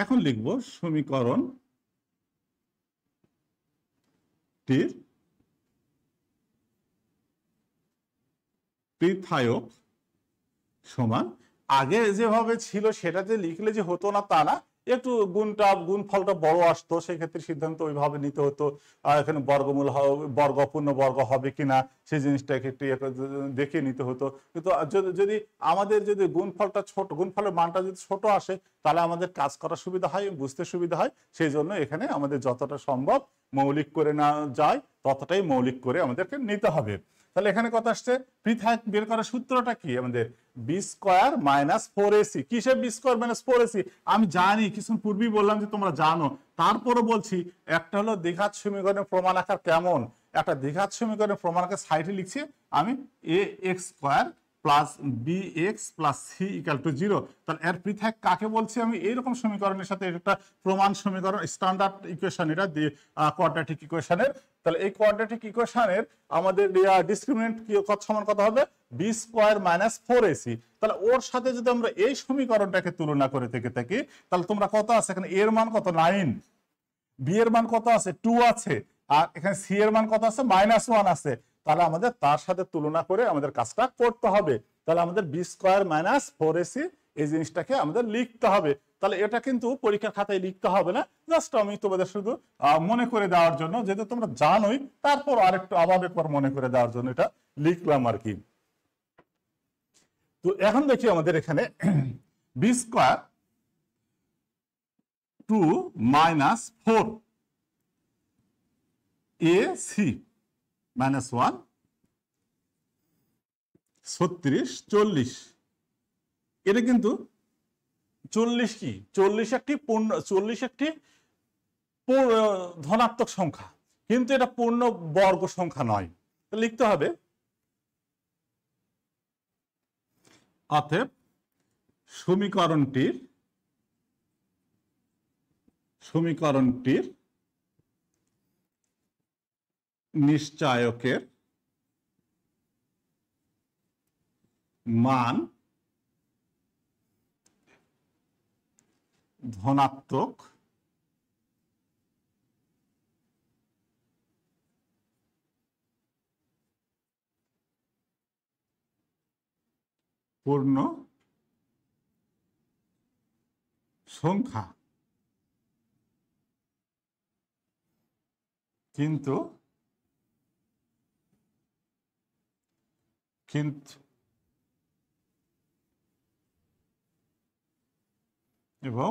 Speaker 1: এখন লিখব সমীকরণটির পৃথায়ক সমান, আগে যেভাবে ছিল সেটাতে লিখলে যে হতো না তা না, একটু গুণফলটা বড় আসতো, সেক্ষেত্রে সিদ্ধান্ত ওইভাবে নিতে হতো। এখানে বর্গমূল পূর্ণ বর্গ হবে কিনা সেই জিনিসটাকে একটু দেখে নিতে হতো। কিন্তু যদি আমাদের গুণফলটা ছোট, গুণফলের মানটা যদি ছোট আসে তাহলে আমাদের কাজ করা সুবিধা হয়, বুঝতে সুবিধা হয়। সেই জন্য এখানে আমাদের যতটা সম্ভব মৌলিক করে না যায় ততটাই মৌলিক করে আমাদেরকে নিতে হবে। তাহলে এখানে কত আসছে? পৃথক বের করার সূত্রটা কি আমাদের? b² minus 4ac। কিসের b² মাইনাস 4ac? আমি জানি, কিছুক্ষণ পূর্বেই বললাম যে তোমরা জানো, তারপরে বলছি একটা হলো দ্বিঘাত সমীকরণের প্রমাণ আকার কেমন। একটা দ্বিঘাত সমীকরণের প্রমাণ আকার সাইডে লিখছি আমি ax² plus bx plus c equal to 0। তাহলে এর পৃথক কাকে বলছি আমি? এইরকম সমীকরণের সাথে একটা প্রমাণ সমীকরণ, স্ট্যান্ডার্ড ইকুয়েশন, এটা কোয়াড্রেটিক ইকুয়েশনের। তাহলে এই কোয়াড্রেটিক ইকুয়েশনের আমাদের ডিসক্রিমিনেন্ট কত সমান কত হবে? b² minus 4ac। তাহলে ওর সাথে যদি আমরা এই সমীকরণটাকে তুলনা করে থেকে থাকি তাহলে তোমরা কত আছে এখানে? এর মান কত? 9, বি এর মান কত আছে? 2 আছে, আর এখানে সি এর মান কত আছে? -1 আছে। তাহলে আমাদের তার সাথে তুলনা করে আমাদের কাজটা করতে হবে। তাহলে আমাদের b² মাইনাস 4ac এই জিনিসটাকে আমাদের লিখতে হবে। তাহলে এটা কিন্তু পরীক্ষার খাতায় লিখতে হবে না, জাস্ট আমি তোমাদের শুধু মনে করে দেওয়ার জন্য, যেহেতু তোমরা জানোই তারপর আরেকটু আবার একবার মনে করে দেওয়ার জন্য এটা লিখলাম আর কি। তো তো এখন দেখি আমাদের এখানে b square 2 minus 4 a c minus 1 36 40, এটা কিন্তু 40 কি 40 একটি পূর্ণ 40 একটি ধনাত্মক সংখ্যা, কিন্তু এটা পূর্ণ বর্গ সংখ্যা নয়। লিখতে হবে অতএব সমীকরণটির নিশ্চায়কের মান ধনাত্মক পূর্ণ সংখ্যা, কিন্তু এবং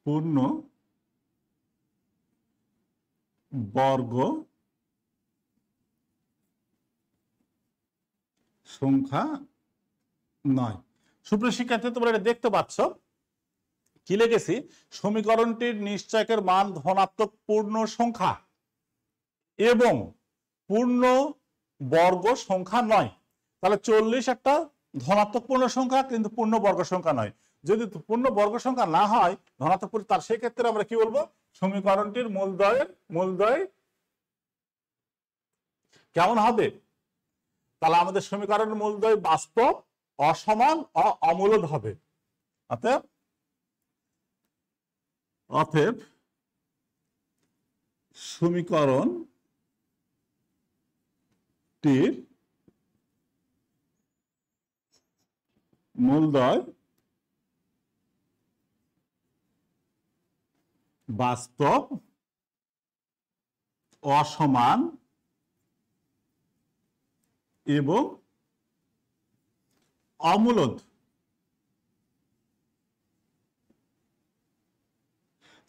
Speaker 1: পূর্ণ বর্গ সংখ্যা নয়। সুপ্রিয় শিক্ষার্থী, তোমরা এটা দেখতে পাচ্ছ কি লিখেছি, সমীকরণটির নিশ্চয়কের মান ধনাত্মক পূর্ণ সংখ্যা এবং পূর্ণ বর্গ সংখ্যা নয়। তাহলে 40 একটা ধনাত্মক পূর্ণ সংখ্যা, কিন্তু পূর্ণ বর্গ সংখ্যা নয়। যদি পূর্ণ বর্গ সংখ্যা না হয় ধনাত্মক, তার সেই ক্ষেত্রে আমরা কি বলবো, সমীকরণটির মূলদ্বয় কেমন হবে? তাহলে আমাদের সমীকরণের মূলদ্বয় বাস্তব, অসমান, অমূলদ হবে। অতএব সমীকরণটির মূলদ্বয় বাস্তব, অসমান এবং অমূলদ।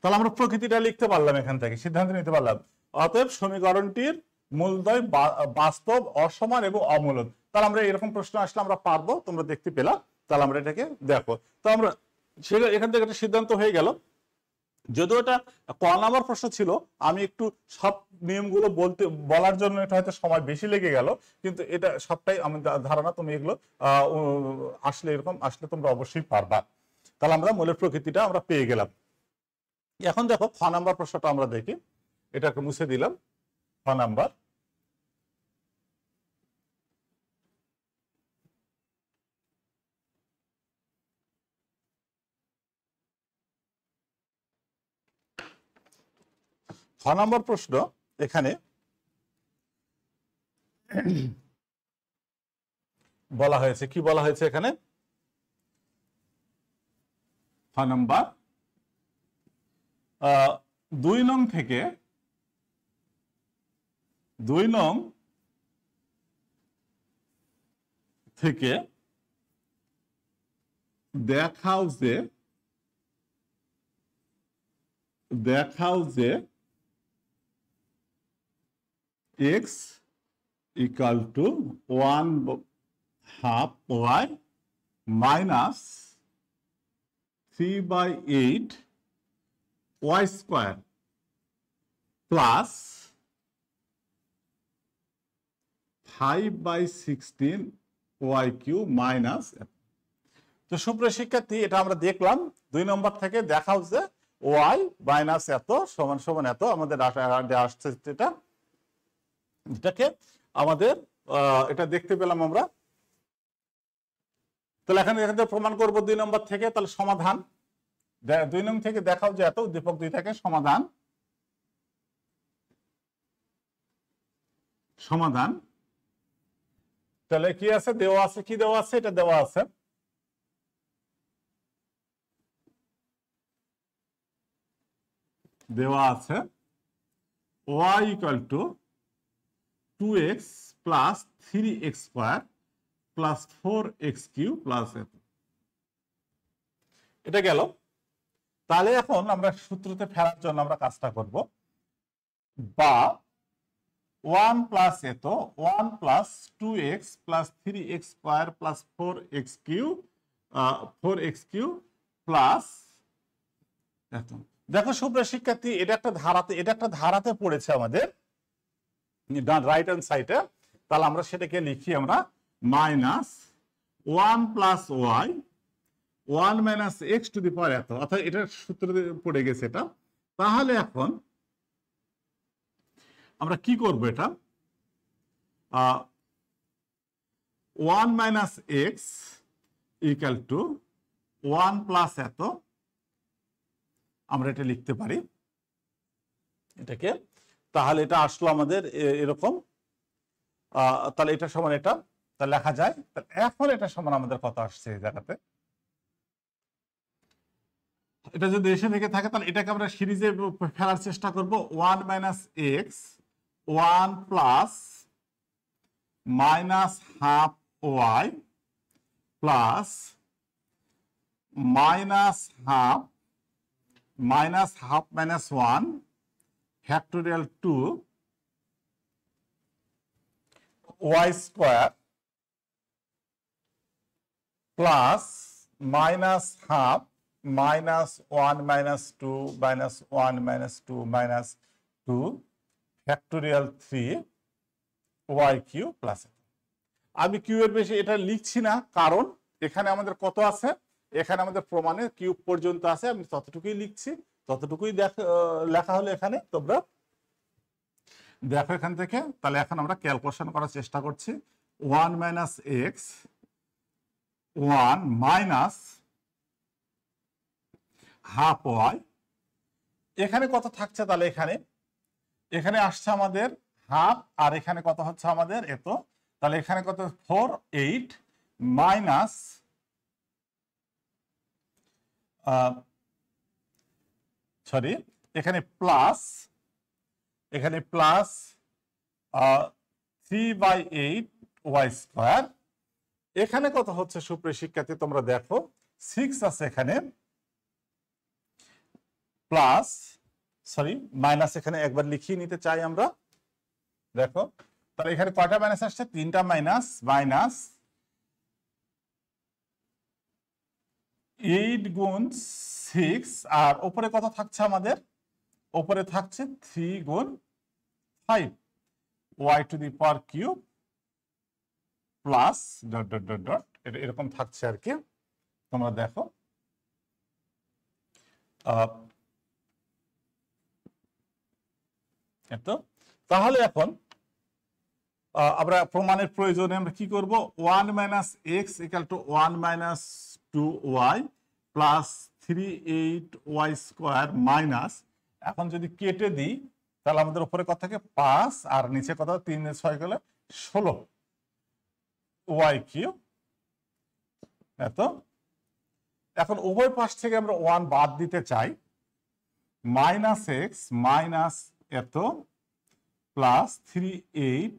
Speaker 1: তাহলে আমরা প্রকৃতিটা লিখতে পারলাম, এখান থেকে সিদ্ধান্ত নিতে পারলাম। অতএব সমীকরণটির মূলদ্বয় বাস্তব, অসমান এবং অমূলদ। তাহলে আমরা এরকম প্রশ্ন আসলে আমরা পারবো, তোমরা দেখতে পেলাম। তাহলে আমরা এটাকে দেখো, তো আমরা এখান থেকে একটা সিদ্ধান্ত হয়ে গেল। যদিও এটা ক নাম্বার প্রশ্ন ছিল, আমি একটু সব নিয়মগুলো বলার জন্য এটা হয়তো সময় বেশি লেগে গেল, কিন্তু এটা সবটাই আমার ধারণা, তুমি এগুলো এরকম আসলে তোমরা অবশ্যই পারবা। তাহলে আমরা মূলের প্রকৃতিটা আমরা পেয়ে গেলাম। এখন দেখো খ নাম্বার প্রশ্নটা আমরা দেখি, এটাকে মুছে দিলাম। খ নাম্বার, প্রশ্ন এখানে বলা হয়েছে, কি বলা হয়েছে এখানে? খ নাম্বার 2 নং থেকে দেখাও যে x equal to 1/2 y minus 3/8 y square plus 5/16 y cube minus। তো সুপ্রিয় শিক্ষার্থী, এটা আমরা দেখলাম 2 নম্বর থেকে দেখাও যে y মাইনাস এত সমান সমান এত, আমাদের আসছে এটাকে আমাদের এটা দেখতে পেলাম আমরা। তাহলে এখানে প্রমাণ করব 2 নম্বর থেকে। তাহলে সমাধান 2 নং থেকে দেখাও যে এত, উদ্দীপক 2 থেকে সমাধান। তাহলে কি আছে, দেওয়া আছে, কি দেওয়া আছে, এটা দেওয়া আছে y equal to 2x plus 3x square plus 4x cube plus এত। এটা গেল। তাহলে এখন আমরা সূত্রতে ফেরার জন্য আমরা কাজটা করব, বা 1 প্লাস এত 1 plus 2x plus 3x square plus 4x cube plus এত। দেখো সুপ্রিয় শিক্ষার্থী, এটা একটা ধারাতে পড়েছে আমাদের রাইট হ্যান্ড সাইডে। তাহলে আমরা সেটাকে লিখি আমরা minus 1 plus y 1 minus x to the power এত, অর্থাৎ এটার সূত্র পড়ে গেছে এটা। তাহলে এখন আমরা কি করব, এটা 1 minus x equal to 1 plus এত, আমরা এটা লিখতে পারি এটাকে। তাহলে এটা আসলো আমাদের এরকম, তাহলে এটা সমান এটা, তাহলে লেখা যায়। এখন এটা সমান আমাদের কত আসছে এই জায়গাতে, এটা যদি এসে থেকে থাকে তাহলে এটাকে আমরা সিরিজে ফেলার চেষ্টা করব। 1 minus x 1 plus minus half y plus minus half minus 1 factorial 2 y square plus minus half minus 1 minus 2 minus 1 minus 2 minus 2 factorial 3 y cube plus. আমি কিউ এর বেশি এটা লিখছি না, কারণ এখানে আমাদের কত আছে, এখানে আমাদের প্রমাণে কিউব পর্যন্ত আছে, আমি ততটুকুই লিখছি, ততটুকুই লেখা হলো এখানে। তোমরা দেখো এখান থেকে। তাহলে এখন আমরা ক্যালকুলেশন করার চেষ্টা করছি। 1 minus x 1 minus half y, এখানে কত থাকছে, তাহলে এখানে আসছে আমাদের হাফ, আর এখানে কত হচ্ছে আমাদের এত। তাহলে এখানে কত 4 8 মাইনাস এখানে প্লাস 3/8 ওয়াই স্কোয়ার। এখানে কত হচ্ছে সুপ্রিয় শিক্ষার্থী, তোমরা দেখো 6 আছে এখানে, প্লাস মাইনাস এখানে একবার লিখিয়ে নিতে চাই আমরা। দেখো তাহলে এখানে কয়টা মাইনাস আসছে, 3টা মাইনাস 8 গুণ 6, আর উপরে কত থাকছে আমাদের, উপরে থাকছে 3 গুণ 5 y to the power cube plus dot dot dot dot, এটা এরকম থাকছে আর কি। তোমরা দেখো এত। তাহলে এখন আমরা প্রমাণের প্রয়োজনে আমরা কি করব, 1 minus x equal to 1 minus 2 y plus 3/8 y square minus, এখন যদি কেটে দিই তাহলে আমাদের উপরে কত থাকে 5, আর নিচে কত 3 6 গেলে 16 ওয়াই কিউ এত। এখন উভয় পাশ থেকে আমরা 1 বাদ দিতে চাই, মাইনাস এক্স মাইনাস এত প্লাস 3/8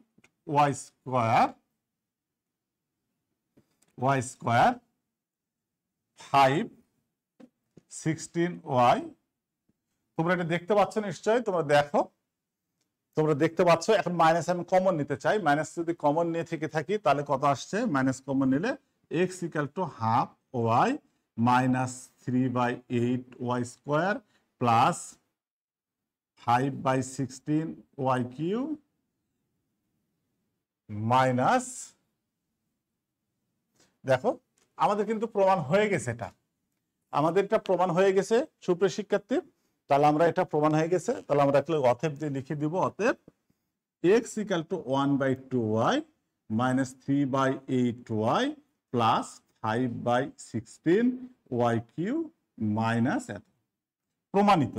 Speaker 1: ওয়াই স্কোয়ার 5 16 ওয়াই। তোমরা এটা দেখতে পাচ্ছ নিশ্চয়ই, তোমরা দেখতে পাচ্ছ। এখন মাইনাস আমি কমন নিতে চাই, মাইনাস যদি কমন নিয়ে থেকে থাকি তাহলে কত আসছে, মাইনাস কমন নিলে x equal to half y minus 3/8 y square plus 5/16 y cube minus. দেখো আমাদের কিন্তু প্রমাণ হয়ে গেছে, এটা প্রমাণ হয়ে গেছে সুপ্রিয় শিক্ষার্থী। তাহলে আমরা এটা প্রমাণ হয়ে গেছে, তাহলে আমরা অতএব দিয়ে লিখে দিব, অতএব x equal to 1/2 y minus 3/8 y plus 5/16 y cube minus এত। প্রমাণিত।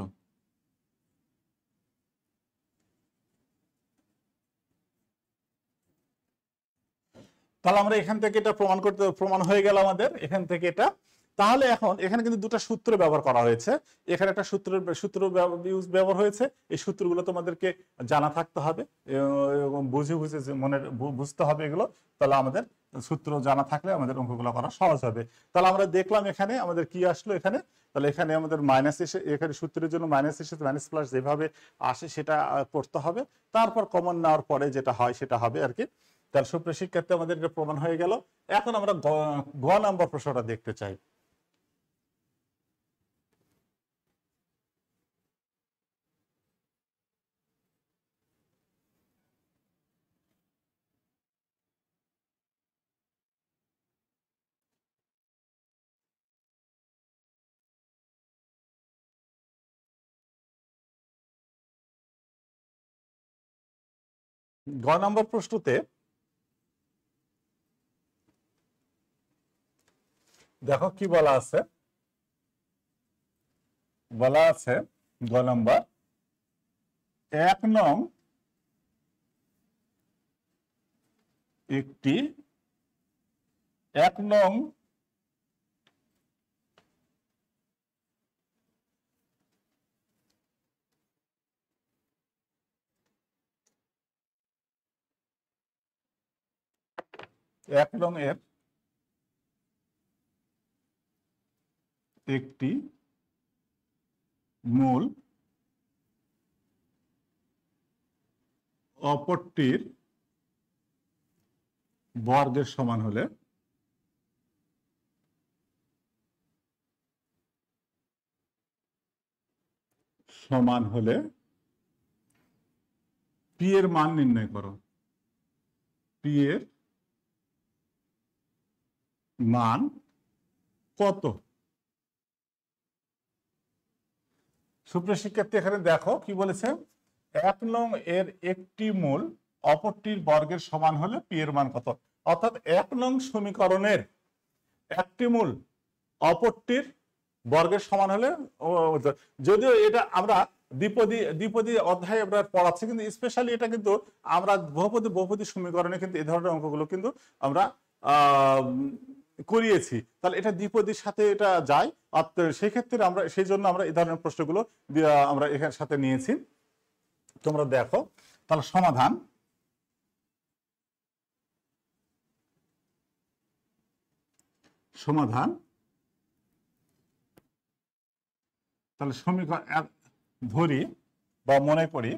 Speaker 1: তাহলে আমরা এখান থেকে এটা প্রমাণ হয়ে গেল আমাদের এখান থেকে এটা। তাহলে এখন এখানে কিন্তু দুটো সূত্র ব্যবহার করা হয়েছে, এখানে একটা সূত্র ব্যবহার হয়েছে। এই সূত্রগুলো তোমাদেরকে জানা থাকতে হবে এবং বুঝে মনে বুঝতে হবে এগুলো, তাহলে আমাদের সূত্র জানা থাকলে আমাদের অঙ্কগুলো করা সহজ হবে। তাহলে আমরা দেখলাম এখানে আমাদের কি আসলো, এখানে তাহলে এখানে আমাদের মাইনাস এসে, এখানে সূত্রের জন্য মাইনাস এসে মাইনাস প্লাস যেভাবে আসে সেটা করতে হবে, তারপর কমন নেওয়ার পরে যেটা হয় সেটা হবে আর কি। তাহলে সুপ্রিয় শিক্ষার্থী আমাদের এটা প্রমাণ হয়ে গেল। এখন আমরা গ নাম্বার প্রশ্নটা দেখতে চাই। গ নম্বর প্রশ্নতে দেখো কি বলা আছে, বলা আছে গ নম্বর 1 নং একটি 1 নং এর একটি মূল অপরটির বর্গের সমান হলে পি এর মান নির্ণয় করো। পি এর মান কত? সুপ্রিয় শিক্ষার্থী এখানে দেখো কি বলেছে, 1 নং এর একটি মূল অপরটির বর্গের সমান হলে পি এর মান কত। অর্থাৎ 1 নং সমীকরণের একটি মূল অপরটির বর্গের সমান হলে, যদিও এটা আমরা দ্বিপদী অধ্যায়ে আমরা পড়াচ্ছি, কিন্তু স্পেশালি এটা কিন্তু আমরা বহুপদী সমীকরণে কিন্তু এই ধরনের অঙ্কগুলো কিন্তু আমরা করিয়েছি। তাহলে এটা দ্বিপদীর সাথে এটা যায়, সেই ক্ষেত্রে আমরা সেই জন্য আমরা এই ধরনের প্রশ্নগুলো আমরা এখানে সাথে নিয়েছি। তোমরা দেখো তাহলে সমাধান, তাহলে সমীকরণ ধরি বা মনে করি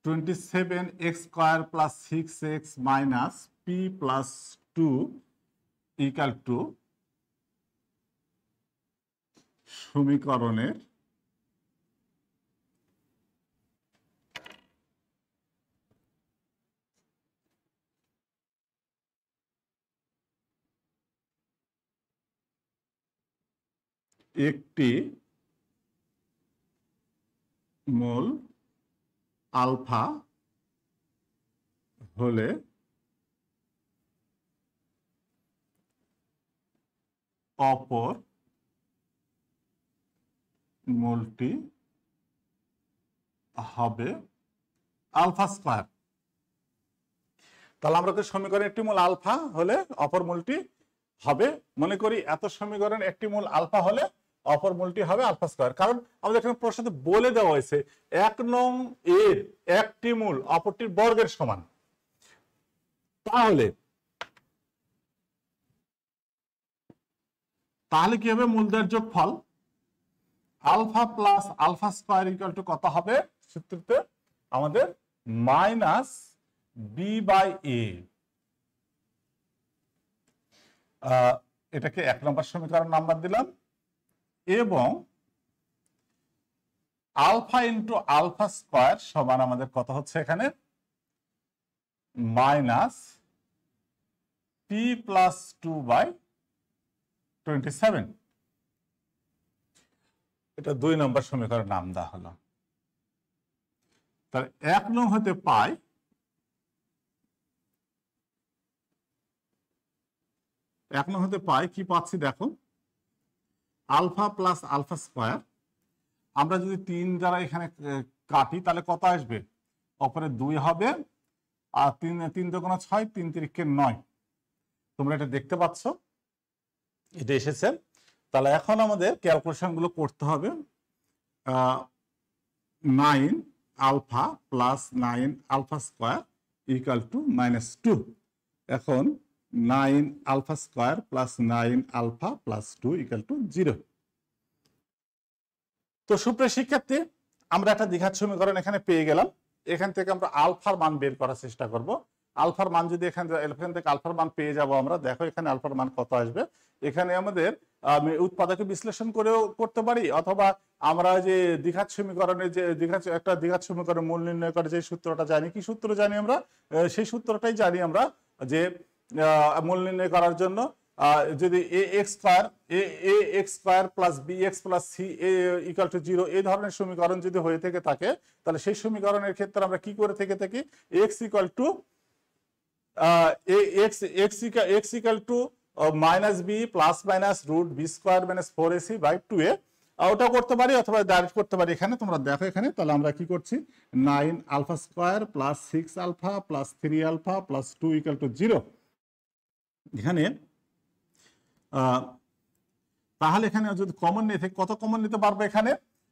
Speaker 1: 27x² + 6x - p + 2 = সমীকরণের একটি মূল আলফা হলে অপর মূলটি হবে আলফা স্কয়ার। তাহলে আমরা সমীকরণের একটি মূল আলফা হলে অপর মূলটি হবে, মনে করি এত সমীকরণ একটি মূল আলফা হলে অপর মূলটি হবে আলফা স্কয়ার। কারণ আমাদের এখানে প্রশ্নতে বলে দেওয়া হয়েছে 1 নং এর একটি মূল অপরটির বর্গের সমান। তাহলে কি হবে, মূলদের যোগফল আলফা প্লাস আলফা স্কয়ার = কত হবে, সূত্রতে আমাদের -b/a। এটাকে 1 নম্বর সমীকরণ নাম্বার দিলাম, এবং আলফা × আলফা স্কয়ার সমান আমাদের কত হচ্ছে এখানে -p + 2/27। এটা 2 নম্বর সমীকরণ নাম দেওয়া হলো। তাহলে 1 নং হতে পাই কি পাচ্ছি দেখো, আলফা প্লাস আলফা স্কয়ার। আমরা যদি 3 দ্বারা এখানে কাটি তাহলে কত আসবে, অপরে 2 হবে, আর 3 3 দুগুণে 6, 3 তিরিকে 9। তোমরা এটা দেখতে পাচ্ছ, এটা এসেছে। তাহলে এখন আমাদের ক্যালকুলেশন গুলো করতে হবে। 9 alpha plus 9 alpha square equal to -2। এখন 9 alpha square plus 9 alpha plus 2 equal to 0। তো সুপ্রিয় শিক্ষার্থী, আমরা একটা দ্বিঘাত সমীকরণ এখানে পেয়ে গেলাম। এখান থেকে আমরা আলফার মান বের করার চেষ্টা করব। আলফার মান যদি এখান থেকে আলফার মান পেয়ে যাব আমরা, দেখো এখানে আলফার মান কত আসবে। এখানে আমাদের উৎপাদকে বিশ্লেষণ করেও করতে পারি, অথবা আমরা যে দ্বিঘাত সমীকরণের যে দ্বিঘাত সমীকরণের মূল নির্ণয় করে যে সূত্রটা জানি, কি সূত্র জানি আমরা, সেই সূত্রটাই জানি আমরা, যে মূল নির্ণয় করার জন্য যদি ax square plus bx plus c equal to 0 এই ধরনের সমীকরণ যদি হয়ে থেকে থাকে, তাহলে সেই সমীকরণের ক্ষেত্রে আমরা কি করে থেকে থাকি, x equal to minus B plus minus root B square minus 4ac by 2a, ওটা করতে পারি, অথবা ডাইরেক্ট করতে পারি। এখানে তোমরা দেখো, এখানে তাহলে আমরা কি করছি, 9 alpha square plus 6 alpha plus 3 alpha plus 2 equal to 0। এখানে তাহলে এখানে যদি কমন নিয়ে থাকে, কত কমন নিতে পারবো, এখানে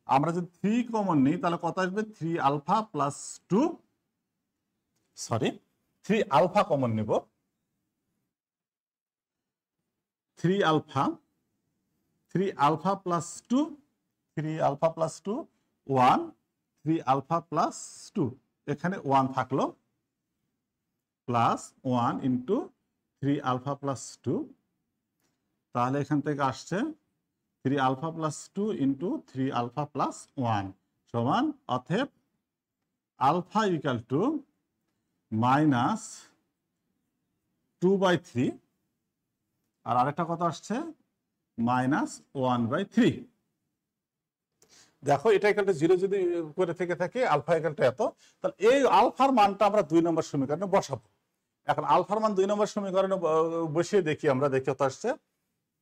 Speaker 1: আমরা যদি 3 কমন নিই তাহলে কত আসবে, 3 alpha plus 2, sorry 3 alpha common নিব, 3 alpha plus 2, 3 alpha plus 2 1, 3 alpha plus 2, এখানে 1 থাকলো, প্লাস 1 ইন্টু 3 আলফা প্লাস 2, তাহলে এখান থেকে আসছে 3 alpha plus 2 into 3 alpha plus 1 সমান, অতএব আলফা ইকুয়াল টু -2/3, আর আরেকটা কত আসছে, -1/3। দেখো এটা ইকুয়াল টু 0 যদি করে থেকে থাকে, আলফা ইকুয়াল টু এত, তাহলে এই আলফার মানটা আমরা 2 নম্বর সমীকরণে বসাবো। এখন আলফার মান 2 নম্বর সমীকরণে বসিয়ে দেখি আমরা, দেখি কত আসছে।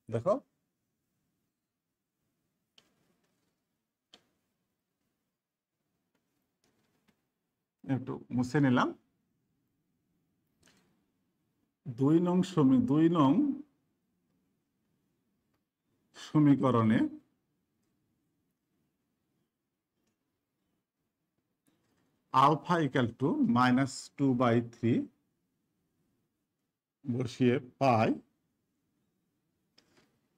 Speaker 1: দেখো একটু মুছে নিলাম। 2 নং সমীকরণে আলফা ইকুয়াল টু -2/3 বসিয়ে পাই,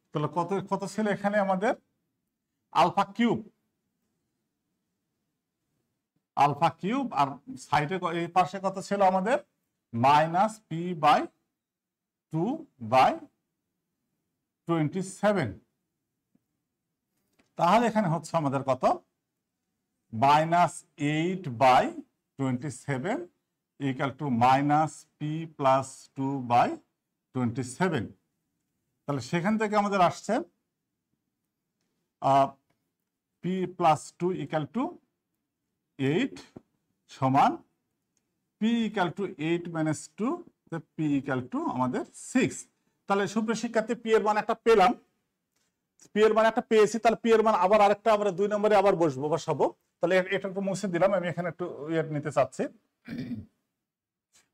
Speaker 1: তাহলে কত কত ছিল এখানে আমাদের, আলফা কিউব, আর সাইডে এই পাশে কত ছিল আমাদের, -p/2/27। তাহলে এখানে হচ্ছে আমাদের কত, -8/27 ইকুয়াল টু -p+2/27। তাহলে সেখান থেকে আমাদের আসছে p+2 ইকুয়াল টু 8 সমান p equal to 8 - 2, p equal to আমাদের 6। তাহলে সুপ্রিয় শিক্ষার্থী, p এর মান একটা পেলাম, পেয়েছি, তাহলে p এর মান আবার আরেকটা আমরা 2 নম্বরে আবার বসাবো। তাহলে এটা একটু মুছে দিলাম, আমি এখানে একটু ইয়ে নিতে চাচ্ছি,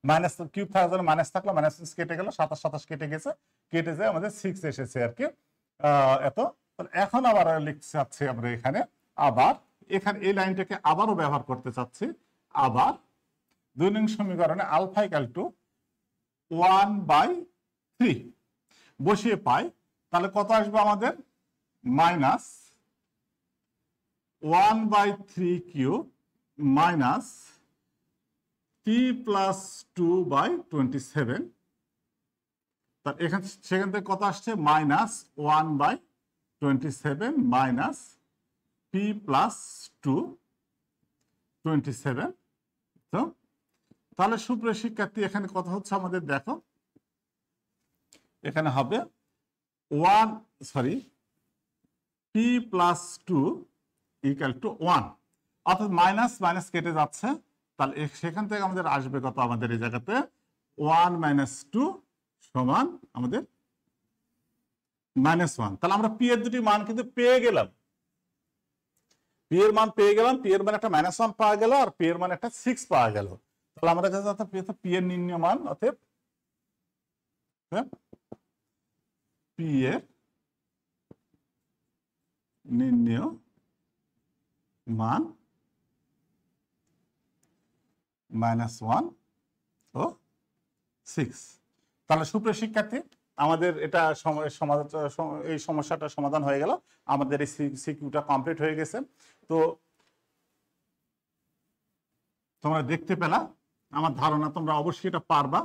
Speaker 1: মাইনাস কিউব থাকার জন্য মাইনাস থাকলো, মাইনাস কেটে গেল, 27 কেটে গেছে, কেটে যায় আমাদের 6 এসেছে আর কি, এত। এখন আবার লিখতে চাচ্ছি আমরা এখানে, আবার এখানে এই লাইনটাকে আবারও ব্যবহার করতে চাচ্ছি, আবার 2 নং সমীকরণে আলফা ইকুয়াল টু 1/3 বসিয়ে পাই, তাহলে কত আসবে আমাদের, -1/3 কিউব মাইনাস p+2/27, তার এখান সেখান থেকে কত আসছে, -1/27 মাইনাস p+2/27। তো তাহলে সুপ্রিয় শিক্ষার্থী, এখানে কত হচ্ছে আমাদের, দেখো এখানে হবে p+2 ইকুয়াল টু 1, অর্থাৎ মাইনাস মাইনাস কেটে যাচ্ছে, তাহলে সেখান থেকে আমাদের আসবে কত, আমাদের এই জায়গাতে 1 - 2 সমান আমাদের -1। তাহলে আমরা p এর দুটি মান কিন্তু পেয়ে গেলাম। পি এর মান পেয়ে গেলাম, পি এর মান একটা -1 পাওয়া গেল, আর পি এর মান একটা 6 পাওয়া গেল। তাহলে আমরা জানতাম পি এর নির্ণয় মান, অতএব পি এর নির্ণয় মান -1 ও 6। তাহলে সুপ্রিয় শিক্ষার্থী, আমাদের এটা এই সমস্যাটা সমাধান হয়ে গেল, আমাদের এই সিকিউটা কমপ্লিট হয়ে গেছে। তো তোমরা দেখতে পেলা, আমার ধারণা তোমরা অবশ্যই এটা পারবা।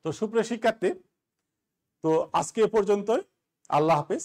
Speaker 1: তো সুপ্রিয় শিক্ষার্থী, তো আজকে এ পর্যন্তই। আল্লাহ হাফেজ।